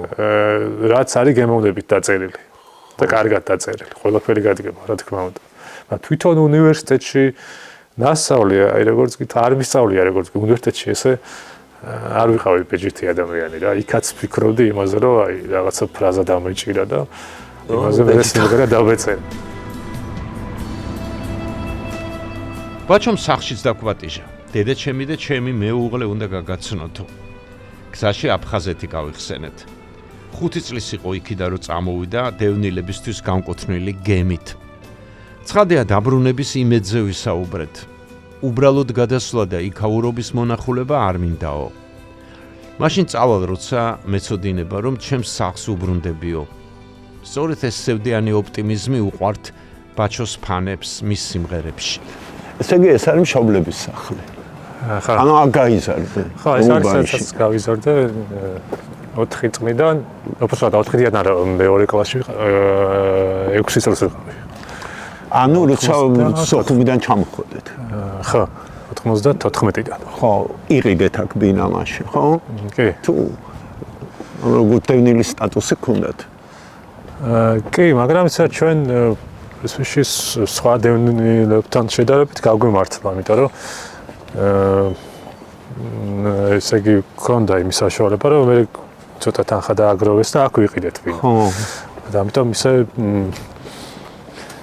რაც არის გემოვნებით დაწერილი და კარგად დაწერილი. ყველაფერი გადგება, რა თქმა უნდა. მაგრამ თვითონ უნივერსიტეტში ნასწავლია, აი როგორც კი არ მისწავლია, როგორც კი უნივერსიტეტში ესე არ ვიყავი ბეჯითი ადამიანი რა. იქაც ვფიქრობდი იმაზე, რომ აი რაღაცა ფრაზა დამეჭირა და იმაზე მე სიმღერა დავეწერე. ბაჩომ სახშიც დაგვატიჟა. დედაჩემი და ჩემი მეუღლე უნდა გაგაცნოთო. გზაში აფხაზეთი გავიხსენეთ. 5 წლის იყო იქიდან რომ წამოვიდა დევნილებისთვის განკუთვნილი გემით. ცხადია დაბრუნების იმედზე ვისაუბრეთ. უბრალოდ გადასვლა და იქაურობის მონახულება არ მინდაო. მაშინ წავალ როცა მეცოდინება რომ ჩემს სახლს უბრუნდებიო. სწორედ ეს სევდიანი ოპტიმიზმი უყვართ ბაჩოს ფანებს მის სიმღერებში. ესე იგი ეს არის მშობლების სახლი. ხა. ანუ აგაიზარდე. ხო, ეს არის სადაც გავიზარდე 4 წლიდან, უბრალოდ 4 წლიდან არა, მეორე კლასში 6 წელს ვიყავი. ანუ როცა სოხუმიდან ჩამოხვედეთ. ხო, 94-დან. ხო, იყიდეთ აქ ბინამაში, ხო? კი. თუ როგორ დევნილი სტატუსი გქონდათ? კი, მაგრამ ისა ჩვენ ესეშის სხვა დევნილებთან შედარებით გავგვემართლა, იმიტომ რომ ესე იგი გქონდა იმის საშუალება, რომ მე ცოტა თანხა დააგროვეს და აქ ვიყიდეთ ვინ. ხო. და ამიტომ ისე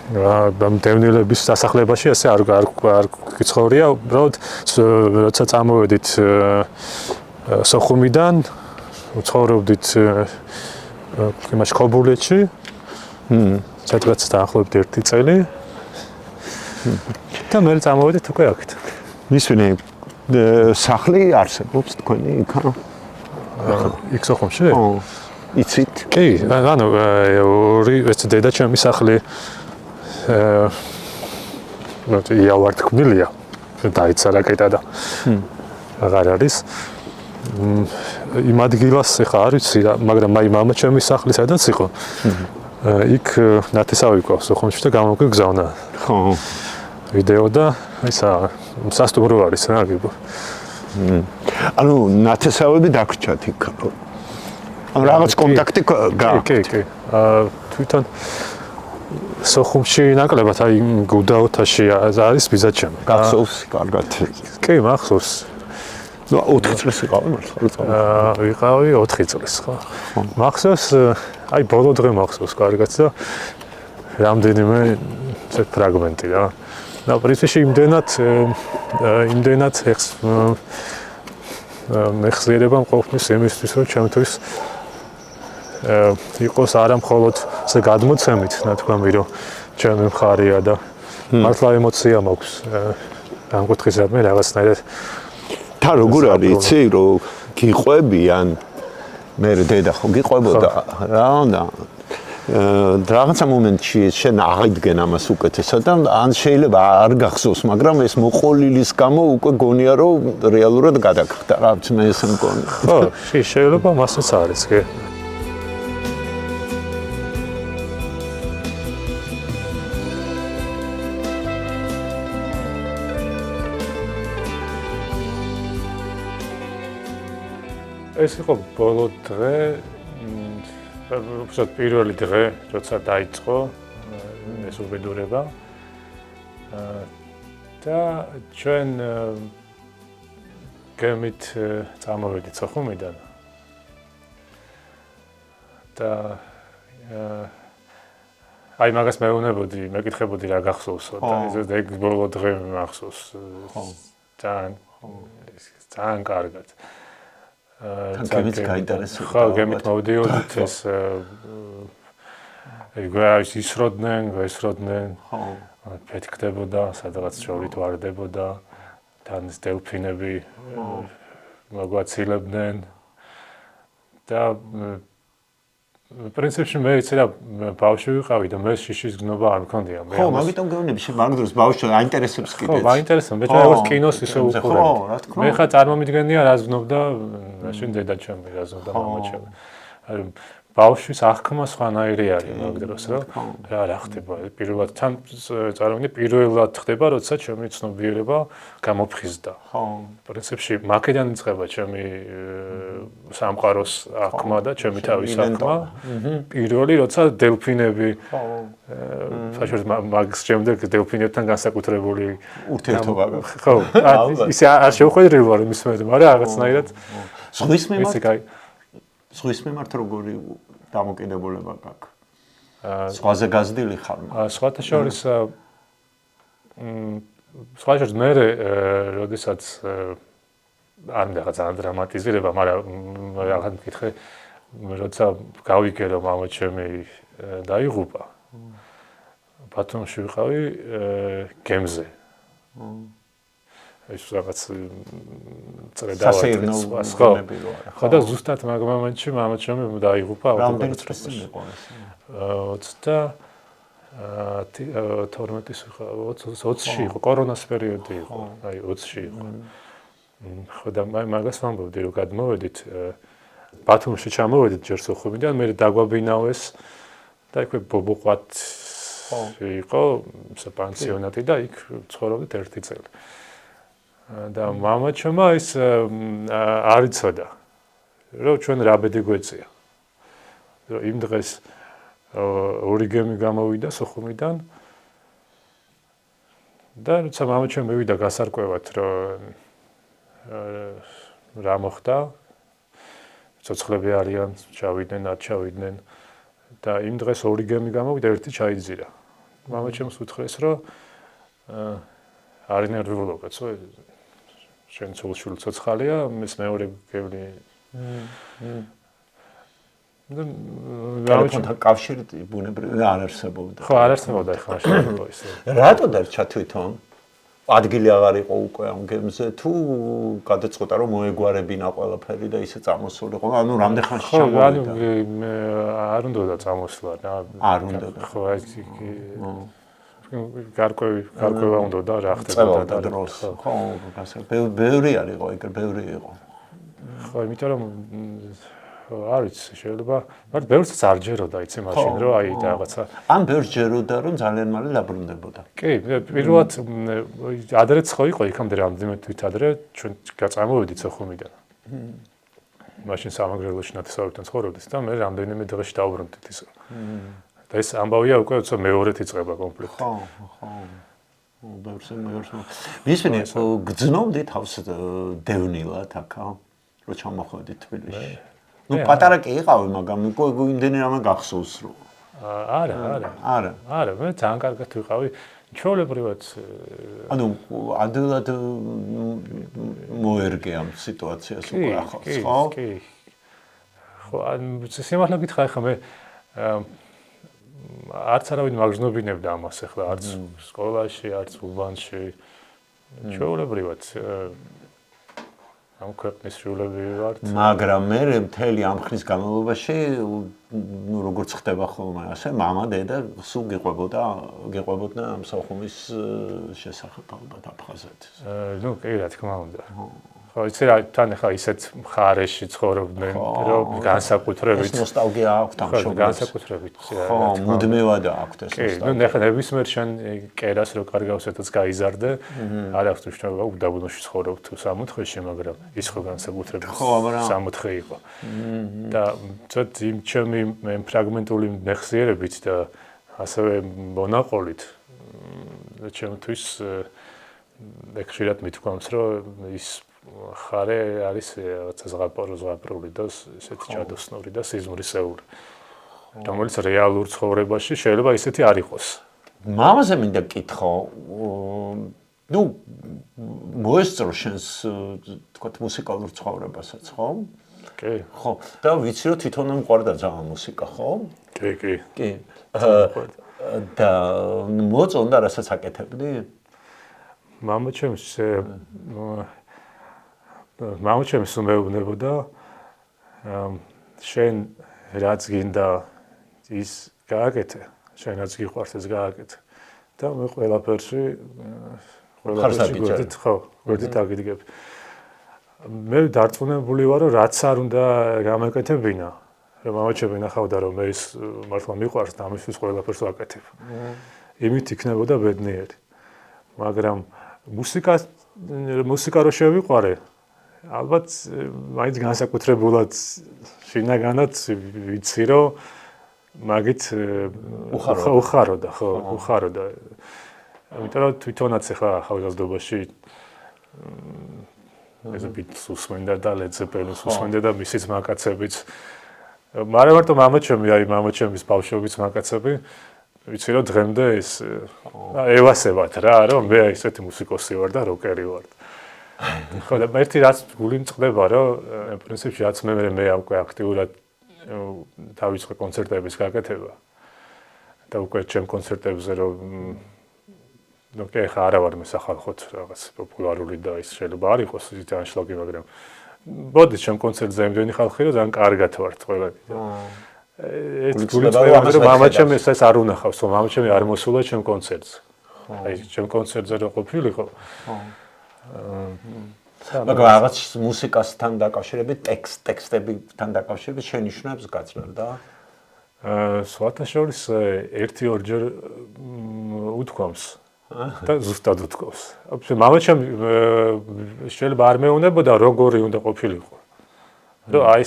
დევნილების დასახლებაში ასე არ გიცხოვრია, უბრალოდ როცა წამოვედით სოხუმიდან, ვცხოვრობდით იმაში ქობულეთში. სადღაც დაახლოებით 1 წელი. და მე წამოვედით უკვე აქეთ. მისვენი სახლი არსებობს თქვენი იქა? იქ სოხუმში? ხო. იცით? კი, ანუ ორი ეს დედაჩემის სახლი იავართქმილია. დაიცა რაკეტა და აღარ არის. იმ ადგილას ხა არ ვიცი რა, მაგრამ მაი მამაჩემის სახლი სადაც იყო. იქ ნათესავი გვაქვს სოხუმში და გამოგვიგზავნა. ხო. ვიდეო და ისა სასტუმრო არის რა გიგო. ანუ ნათესავები დაგრჩათ იქ. ანუ რაღაც კონტაქტი გააქვთ. კი. თვითონ სოხუმში ნაკლებად აი გუდაოთაში არის ბიზაჩემი. გახსოვს კარგად. კი, მახსოვს. ნუ 4 წელს იყავი მართლა. ვიყავი 4 წელს ხო. მახსოვს, აი ბოლო დღე მახსოვს კარგად და რამდენიმე ეს ფრაგმენტი რა. და პრინციპში იმდენად მეხსიერება მყოფნის იმისთვის რომ ჩემთვის იყოს არა მხოლოდ ეს გადმოცემით ნათქვამი რომ ჩემი მხარია და მართლა ემოცია მაქვს ამ კუთხისადმი რაღაცნაირად და როგორ არის იცი რომ გიყვებიან მე დედა ხო გიყვებოდა რა და რაღაცა მომენტში შენ აღიდგენ ამას უკეთესად და ან შეიძლება არ გახსოვს, მაგრამ ეს მოყოლილის გამო უკვე გონია რომ რეალურად გადაგხდა რა, მე ესე მგონი. ხო, შეიძლება მასაც არის, კი. ეს იყო ბოლო დღე უბრალოდ პირველი დღე, როცა დაიწყო ეს უბედურება. და ჩვენ გემით წამოვედით სოხუმიდან. და აი მაგას მეუბნებოდი, მეკითხებოდი რა გახსოვსო და ეს ბოლო დღე მახსოვს. ძალიან კარგად. გემით გაინტერესებდა. ხო, გემით მოვდიოდით ეს ისროდნენ, გაისროდნენ. ხო. ფეთქდებოდა, სადღაც შორით ვარდებოდა. თან ეს დელფინები მოგვაცილებდნენ. და პრინციპში მე იცი რა ბავშვი ვიყავი და მე შიშის გნობა არ მქონდია. ხო, მაგიტომ გეუბნები მაგ დროს ბავშვი აინტერესებს კიდეც. ხო, აინტერესებს. მე როგორც კინოს ისე უყურებ. ხო, რა თქმა უნდა. მე ხა წარმომიდგენია რას გნობდა მაშინ დედაჩემი, რას გნობდა მამაჩემი. ბავშვის აღქმა სხვანაირი არის მაგ დროს, რომ რა ხდება. პირველად თან წარმოვიდგინე, პირველად ხდება, როცა ჩემი ცნობიერება გამოფხიზდა. ხო. პრინციპში მაგიდან იწყება ჩემი სამყაროს აღქმა და ჩემი თავის აღქმა. პირველი როცა დელფინები საერთოდ მაგის შემდეგ დელფინებთან განსაკუთრებული ურთიერთობა ხო, ისე არ შევხვედრილი ვარ იმის მე, მაგრამ რაღაცნაირად ზღვის მიმართ როგორი დამოკიდებულება გაქვს? ზღვაზე გაზრდილი ხარ? სხვათა შორის სხვათა მე როდესაც არ მინდა ძალიან დრამატიზირება, მაგრამ რაღაც მკითხე, როცა გავიგე რომ მამა ჩემი დაიღუპა, ბათუმში ვიყავი გემზე. ეს რაღაც წრედავატი ხო და ზუსტად მაგ მომენტში მამა ჩემი დაიღუპა ავტოგრაფში იყო ეს 20-ში იყო კორონას პერიოდი იყო აი 20-ში იყო ხო და მაგას ვამბობდი რომ გადმოვედით ბათუმში ჩამოვედით ჯერ სოხუმიდან მე დაგვაბინავეს და იქვე ბობოყვათ იყო საპანსიონატი და იქ ცხოვრობდით 1 წელი და მამა ჩემმა ის არ იცოდა რომ ჩვენ რა ბედი გვეწია რომ იმ დღეს ორი გემი გამოვიდა სოხუმიდან და როცა მამა ჩემ მივიდა გასარკვევად რომ რა მოხდა ცოცხლები არიან ჩავიდნენ არ ჩავიდნენ და იმ დღეს ორი გემი გამოვიდა ერთი ჩაიძირა მამა ჩემს უთხრეს რომ არ ნერვიულობა ცო შენ ცოლ-შვილი ცოცხალია მის მეორე გემი ტელეფონთან კავშირი ბუნებრივი არ არსებობდა. ხო, არ არსებობდა ახლა შეიძლება ისე. რატო დარჩა თვითონ? ადგილი აღარ იყო უკვე ამ გემზე თუ გადაწყვეტა რომ მოეგვარებინა ყველაფერი და ისე წამოსულიყო. ანუ რამდენ ხანში ჩამოვიდა? მე არ უნდა წამოსვლა და არ უნდა. ხო, გარკვევა უნდა და რა ხდება და დროს. ხო, ბევრი არისო, ეგრე ბევრი იყო. ხო, იმიტომ რომ არ ვიცი, შეიძლება, მაგრამ ბევრს არ ჯეროდა იცი მაშინ, რომ აი რაღაცა. ან ბევრს ჯეროდა, რომ ძალიან მალე დაბრუნდებოდა. კი, პირველად ადრეც ხო იყო იქამდე რამდენიმე თვით ადრე ჩვენ გაწამოვედით სოხუმიდან. მაშინ სამაგრელოში ნათესავებთან ცხოვრობდით და მე რამდენიმე დღეში დავბრუნდით ისე. და ეს ამბავია უკვე თორე მეორედ იწყება კონფლიქტი. ხო. ბევრს. ვისმენი გძნობდი თავს დევნილად აქა, რომ ჩამოხვედი თბილისში. ну პატარა კი იყავი, მაგრამ იმდენი რამე გახსოვს რომ არა მე ძალიან კარგად ვიყავი ჩვეულებრივად ანუ ადვილად მოერგე ამ სიტუაციას უკვე ახალს ხო? ხო სიმართლე გითხრა ხა მე არც არავინ მაგზნობინებდა ამას ახლა არც სკოლაში არც უბანში ჩვეულებრივად ამ ქვეყნის შულები ვართ. მაგრამ მე მთელი ამ ხნის განმავლობაში, ну როგორც ხდება ხოლმე, ასე მამა, დედა სულ გიყვებოდნენ ამ სოხუმის შესახებ ალბათ აფხაზეთის. ну, კი, რა თქმა უნდა. ხო, იცი რა, თან ახლა ისეთ მხარეში ცხოვრობდნენ, რომ განსაკუთრებით ეს ნოსტალგია აქვთ ამ შობლებს. განსაკუთრებით. ხო, მუდმივად აქვთ ეს ნოსტალგია. ну, ახლა ნებისმიერ შენ კერას რო კარგავსეთაც გაიზარდე, არ აქვს მნიშვნელობა უდაბნოში ცხოვრობ თუ სამოთხეში, მაგრამ ის ხო განსაკუთრებით სამოთხე იყო. და ცოტ იმ ჩემი ფრაგმენტული მეხსიერებით და ასევე მონაყოლით ჩემთვის ეგ ხშირად მithქვამს, რომ ის ხარე არის რაღაცა ზღაპრული და ესეთი ჩადოსნური და სიზმრისეული. რომელიც რეალურ ცხოვრებაში შეიძლება ისეთი არ იყოს. მამაზე მინდა გკითხო, ну, მოესწრო შენს თქვა მუსიკალურ ცხოვრებასაც, ხო? კი. ხო. და ვიცი რომ თვითონ მყარდა ძალიან მუსიკა, ხო? კი. და მოწონდა რასაც აკეთებდი? მამა ჩემს უმეუბნებოდა შენ რაც გინდა ის გააკეთე, შენ რაც გიყვარს ეს გააკეთე. და მე ყველაფერში გვერდით აგიდგებ. მე დარწმუნებული ვარ, რომ რაც არ უნდა გამეკეთებინა, რომ მამაჩემი ნახავდა რომ ეს მართლა მიყვარს და ამისთვის ყველაფერს ვაკეთებ. იმით იქნებოდა ბედნიერი. მაგრამ მუსიკა რო შევიყვარე, ალბათ მაინც განსაკუთრებულად შინაგანად ვიცი რომ მაგით უხაროდა, ხო, უხაროდა. ამიტომ რომ თვითონაც ახლა ახალგაზრდობაში ეს ბიტს უსმენდა და Led Zeppelin-ს უსმენდა და მისიც მაკაცებიც. მაგრამ მარტო მამაჩემის ბავშვობის მაკაცები ვიცი რომ დღემდე ეს ევასებათ რა, რომ მე ესეთი მუსიკოსი ვარ და როკერი ვარ. ხო და ერთი რაც გული მწყდება რომ პრინციპში რაც მე უკვე აქტიურად დავიწყე კონცერტების გაკეთება და უკვე ჩემ კონცერტებზე რომ ხა არა ვარ მე სახალხოთ რაღაც პოპულარული და ის შეიძლება არ იყოს ისეთი ანშლაგი, მაგრამ ბოდი ჩემ კონცერტზე იმდენი ხალხი რომ ძალიან კარგად ვართ ყველანი. ეს გული მწყდება რომ მამაჩემი ეს არ უნახავს, რომ მამაჩემი არ მოსულა ჩემ კონცერტზე. აი ჩემ კონცერტზე რო ყოფილიყო. მაგრამ რაღაც მუსიკასთან დაკავშირებით, ტექსტებთან დაკავშირებით შენიშვნებს გაძლევ და სხვათა შორის ერთი-ორჯერ უთქვამს და ზუსტად უთქვამს. მამაჩემ შეიძლება არ მეუნებოდა როგორი უნდა ყოფილიყო. რომ აი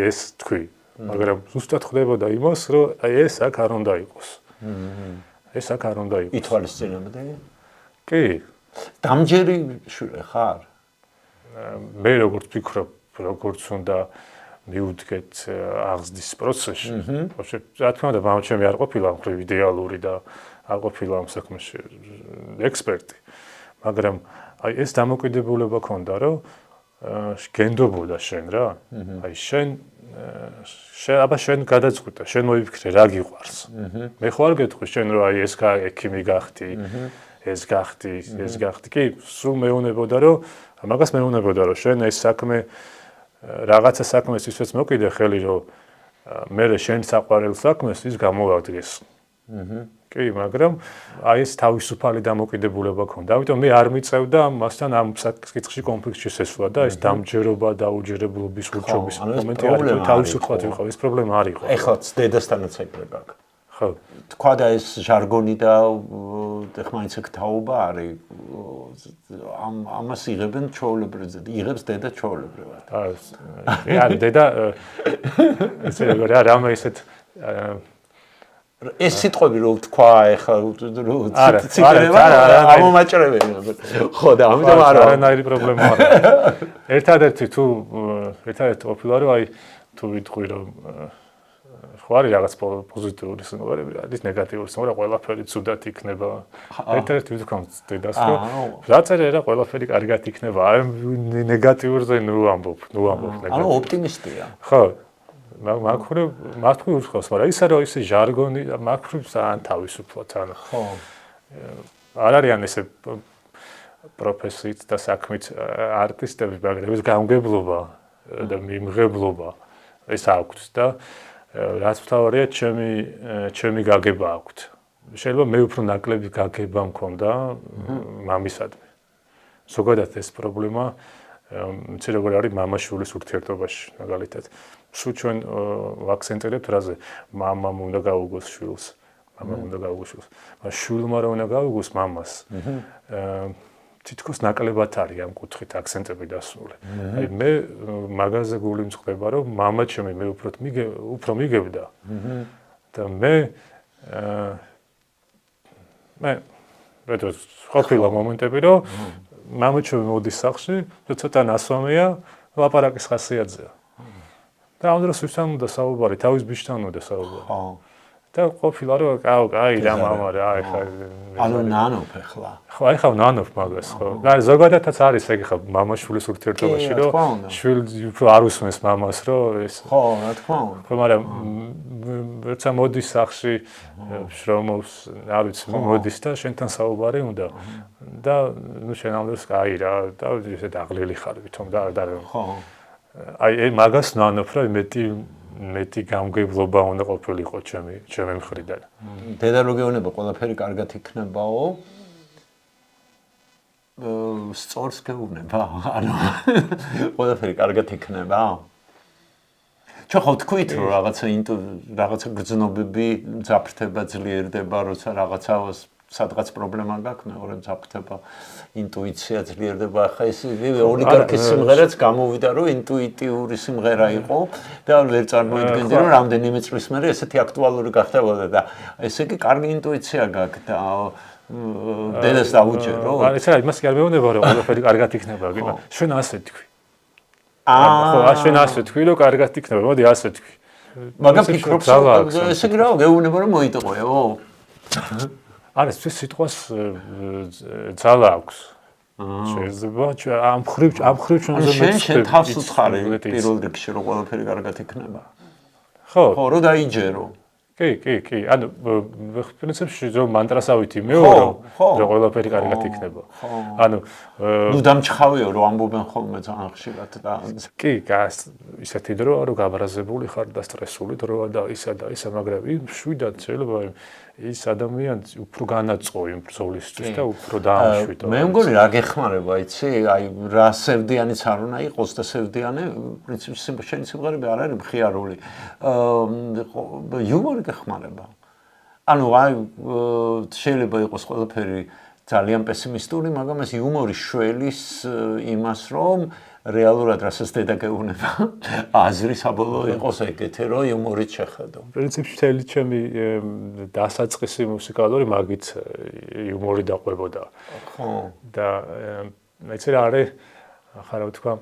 ეს თქვი, მაგრამ ზუსტად ხდებოდა იმას, რომ აი ეს აქ არ უნდა იყოს. ეს აქ არ უნდა იყოს. ითვალისწინებდი? კი. დამჯერი შვილი ხარ? მე როგორც ვფიქრობ, როგორც უნდა მივუდგეთ აღზრდის პროცესში. რა თქმა უნდა, მამაჩემი არ ყოფილა მხრივ იდეალური და არ ყოფილა ამ საქმეში ექსპერტი. მაგრამ აი ეს დამოკიდებულება ქონდა, რომ გენდობოდა შენ რა. აი შენ გადაწყვიტე, შენ მოიფიქრე რა გიყვარს. მე ხო არ გეტყვი შენ რომ აი ეს ექიმი გახდი, ეს გახდი. კი, სულ მეუნებოდა რომ მაგას მეუნებოდა რომ შენ ეს საქმე რაღაცა საქმეს ისეც მოკიდე ხელი რომ მე შენ საყვარელ საქმეს ის გამოვადგეს. კი, მაგრამ აი ეს თავისუფალი დამოკიდებულება ქონდა. ამიტომ მე არ მიწევდა მასთან ამ საკითხში კონფლიქტში შესვლა და ეს დამჯერობა და უჯერებლობის ურჩობის მომენტი არ იყო. თავისუფლად ვიყავ, ეს პრობლემა არ იყო. ეხლაც დედასთანაც ეგრე გაქვს. ხო. თქვა და ეს ჟარგონი და ეხმაინც თაობა არის. ამას იღებენ ჩვეულებრივად. იღებს დედა ჩვეულებრივად. არა, დედა ესე რამე ისეთ ეს სიტყვები რო თქვა ეხლა არა ამომაჭრებელი ხო და ამიტომ არანაირი პრობლემა არ აქვს. ერთადერთი ყოფილა რომ აი თუ ვიტყვი რომ ხო არის რაღაც პოზიტიური სიმღერები, არის ნეგატიური სიმღერა, ყველაფერი ცუდად იქნება. ერთადერთი ვთქვამ დედას რომ დაწერე რა ყველაფერი კარგად იქნება. აი ნეგატიურზე ნუ ამბობ ნეგატიურ. ანუ ოპტიმისტია. ხო. მაგხრივ უცხოს, მაგრამ ისა რომ ისე ჟარგონი მაგხრივ ძალიან თავისუფლად ანუ. ხო. არ არიან ესე პროფესიით და საქმით არტისტები, მაგრამ ეს გამგებლობა და მიმღებლობა ეს აქვს და რაც მთავარია ჩემი გაგება აქვს. შეიძლება მე უფრო ნაკლები გაგება მქონდა მამისადმი. ზოგადად ეს პრობლემა მცე როგორ არის მამა-შვილის ურთიერთობაში მაგალითად. სულ ჩვენ ვაქცენტირებთ რაზე მამამ უნდა გაუგოს შვილს. მაგრამ შვილმა რა უნდა გაუგოს მამას. თითქოს ნაკლებად არის ამ კუთხით აქცენტები დასმული. აი მე მაგაზე გული მწყდება რომ მამა ჩემი მე უფრო მიგებდა. და მე ყოფილა მომენტები რომ მამა ჩემი მოდის სახლში და ცოტა ნასვამია ლაპარაკის ხასიათზეა. და ამ დროს ვისთან უნდა საუბარი, თავის ბიჭთან უნდა საუბარი. ხო. და ყოფილა რომ აი რა მამა რა ეხლა ანუ ნანოფ ეხლა. ხო, აი ხავ ნანოფ მაგას, ხო. და ზოგადადაც არის ეგ ხა მამა-შვილის ურთიერთობაში რომ შვილი უფრო არ უსმენს მამას რომ ეს ხო, რა თქმა უნდა. ხო, მაგრამ როცა მოდის სახლში შრომობს, არ ვიცი, მოდის და შენთან საუბარი უნდა. და ნუ შენ ამ დროს აი რა და ესე დაღლილი ხარ ვითომ და ხო. აი მაგას ნანოფ რა მეტი გამგებლობა უნდა ყოფილიყო ჩემი მხრიდან. დედა რო გეუბნება ყველაფერი კარგად იქნებაო. სწორს გეუბნება. ანუ ყველაფერი კარგად იქნება. ჩვენ ხო თქვით რომ რაღაცა გრძნობები ძაფრდება ძლიერდება როცა რაღაცას სადღაც პრობლემა გაქვს მეორე ძაფრდება ინტუიცია ძლიერდება ახლა ეს ოლიგარქის სიმღერაც გამოვიდა რომ ინტუიტიური სიმღერა იყო და ვერ წარმოიდგენდი რომ რამდენიმე წლის მერე ესეთი აქტუალური გახდებოდა და ესე იგი კარგი ინტუიცია გაქვს და დედას დაუჯერო არა ეს არის იმას კი არ მეუბნება რომ ყველაფერი კარგად იქნება გიგო ჩვენ ასე თქვი ხო ჩვენ ასე თქვი რომ კარგად იქნება მოდი ასე თქვი მაგრამ ფიქრობ ესე იგი რა გეუბნება რომ მოიტყოეო არა ეს სიტყვას ძალა აქვს შეიძლება ამ ხრივ ჩვენ თავს უთხარი პირველ რიგში რომ ყველაფერი კარგად იქნება ხო რომ დაიჯერო კი ანუ პრინციპში რომ მანტრასავითი მეორე რომ ყველაფერი კარგად იქნება ანუ ნუ დამჩხავიო რომ ამბობენ ხოლმე ძალიან ხშირად და კი ისეთი დროა რომ გაბრაზებული ხარ და სტრესული დროა და ისა და ისა მაგრამ შვიდად შეიძლება ის ადამიანი უფრო განაწყო იმ ბრძოლისთვის და უფრო დაამშვიდო. მე მგონი რა გეხმარება, იცი? აი რა სევდიანიც არ უნდა იყოს და სევდიანი პრინციპში შენი სიმღერები არ არის მხიარული. იუმორი გეხმარება. ანუ აი შეიძლება იყოს ყველაფერი ძალიან პესიმისტური, მაგრამ ეს იუმორი შველის იმას, რომ რეალურად რასაც დედა გეუბნება, აზრი საბოლოო იყოს ეგეთე, რომ იუმორით შეხედო. პრინციპში მთელი ჩემი დასაწყისი მუსიკალური მაგით იუმორი დაყვებოდა. ხო. და მეც რა არის, ახლა რა ვთქვა,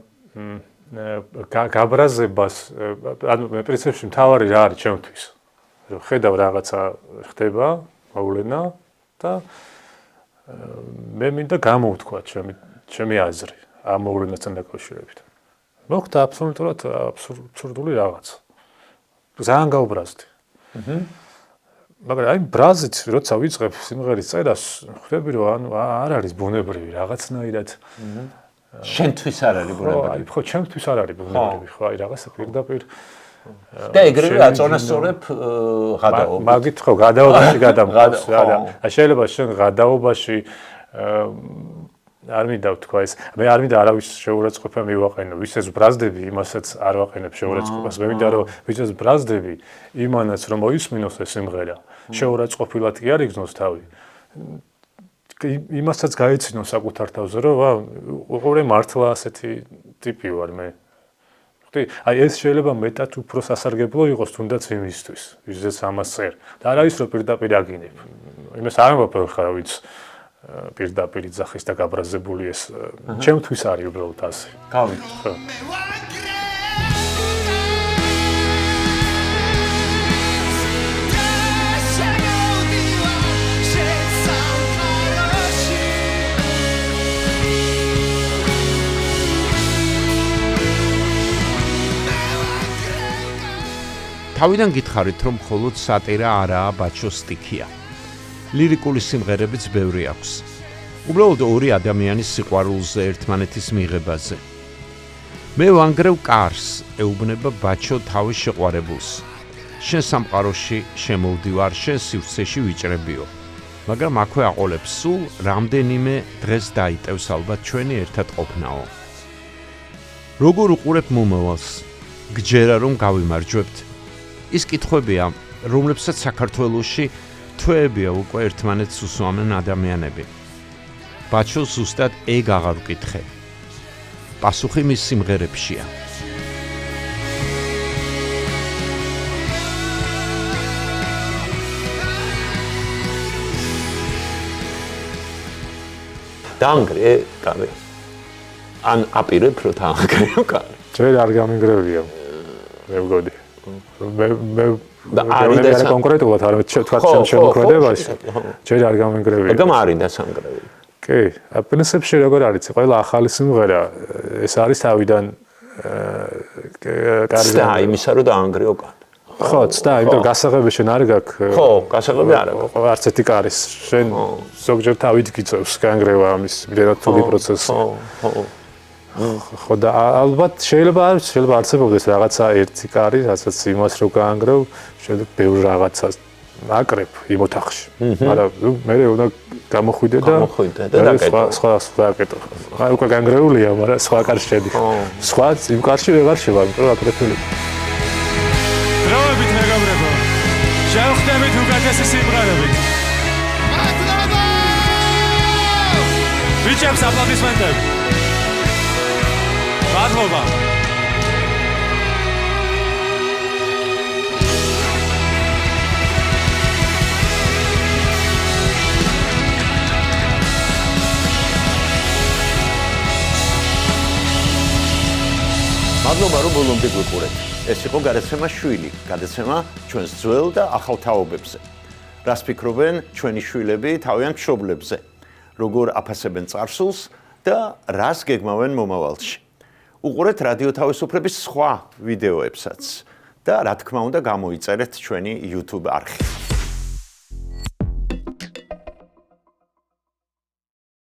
გაბრაზებას, ანუ მე პრინციპში მთავარი რა არის ჩემთვის. რომ ხედავ რაღაცა ხდება, მოვლენა და მე მინდა გამოვთქვა ჩემი აზრი. ამ მოვლენასთან დაკავშირებით. მოხდა აბსოლუტურად აბსურდული რაღაც. ძალიან გაუბრაზდი. მაგრამ აი ბრაზით როცა ვიწყებ სიმღერის წერას, ხვდები რომ ანუ არ არის ბუნებრივი რაღაცნაირად. შენთვის არ არის ბუნებრივი. ხო, ჩემთვის არ არის ბუნებრივი, ხო, აი რაღაცა პირდაპირ და ეგრევე აწონასწორებ გადაობა. მაგით ხო, გადაობაში გადამღავს რა და შეიძლება შენ გადაობაში არ მინდა ვთქვა ეს. მე არ მინდა არავის შეურაცხყოფა მივაყენო. ვისაც ბრაზდები, იმასაც არ ვაყენებ შეურაცხყოფას. მე მინდა რომ ვისაც ბრაზდები, იმანაც რომ მოისმინოს ეს სიმღერა, შეურაცხყოფილად კი არ იგზნოს თავი. იმასაც გაეცინო საკუთარ თავზე, რომ უყურე მართლა ასეთი ტიპი ვარ მე. ხტი, აი ეს შეიძლება მეტად უფრო სასარგებლო იყოს თუნდაც იმისთვის, ვისაც ამას წერ. და არ არის რომ პირდაპირ აგინებ. იმას არ ვაფერ ხარ ვიც პირდაპირ ძახის და გაბრაზებული ეს ჩემთვის არის უბრალოდ ასე. გავიქცე. თავიდან გითხარით რომ მხოლოდ სატირა არაა ბაჩოს სტიქია. ლირიკული სიმღერებიც ბევრი აქვს. უბრალოდ ორი ადამიანის სიყვარულზე ერთმანეთის მიღებაზე. მე ვანგრევ კარს, ეუბნება ბაჩო თავის შეყვარებულს. შენ სამყაროში შემოვდივარ, შენ სივრცეში ვიჭრებიო. მაგრამ აქვე აყოლებს სულ რამდენიმე დღეს დაიტევს ალბათ ჩვენი ერთად ყოფნაო. როგორ უყურებ მომავალს? გჯერა რომ გავიმარჯვებთ. ის კითხვებია, რომლებსაც საქართველოში თვეებია უკვე ერთმანეთს უსვამენ ადამიანები. ბაჩო ზუსტად ეგ აღარ ვკითხე. პასუხი მის სიმღერებშია. დაანგრე, კარი. ან აპირებ რომ დაანგრეო, კარი. ჯერ არ გამიგრევია. მე ვგოდი. მე და არის და კონკრეტულად არ თქვა ჩემ შემოქმედებაში. ჯერ არ გამიგრევია. მაგრამ არის და სამგრევი. კი, პრინციპში როგორ არის? ყველა ახალი სიმღერა ეს არის თავიდან კარგი და იმისა რომ დაანგრეო კარი. ხო, ცდა, იმიტომ გასაღები შენ არ გაქვს. ხო, გასაღები არ აქვს. არც ერთი კარის. შენ ზოგჯერ თავით გიწევს განგრევა ამის რთული პროცესი. ხო. ხო და ალბათ შეიძლება არსებობდეს რაღაცა ერთი კარი, რასაც იმას რო გაანგრევ, შეიძლება ბევრ რაღაცას აკრებ იმ ოთახში. მაგრამ მე უნდა გამოხვიდე და სხვა აკეთო. აი უკვე განგრეულია, მაგრამ სხვა კარში შედი. სხვა იმ კარში ვეღარ შევა, იმიტომ რომ აკრეფილი. საუკეთესო სიმღერებით. მადლობა! ბიჭებს აპლოდისმენტები. მადლობა. მადლობა რომ ბოლომდე გვიყურეთ. ეს იყო გადაცემა შვილი, გადაცემა ჩვენს ძველ და ახალ თაობებზე. რას ფიქრობენ ჩვენი შვილები თავიანთ მშობლებზე? როგორ აფასებენ წარსულს და რას გეგმავენ მომავალში? უყურეთ რადიო თავისუფლების სხვა ვიდეოებსაც და რა თქმა უნდა გამოიწერეთ ჩვენი YouTube არხი.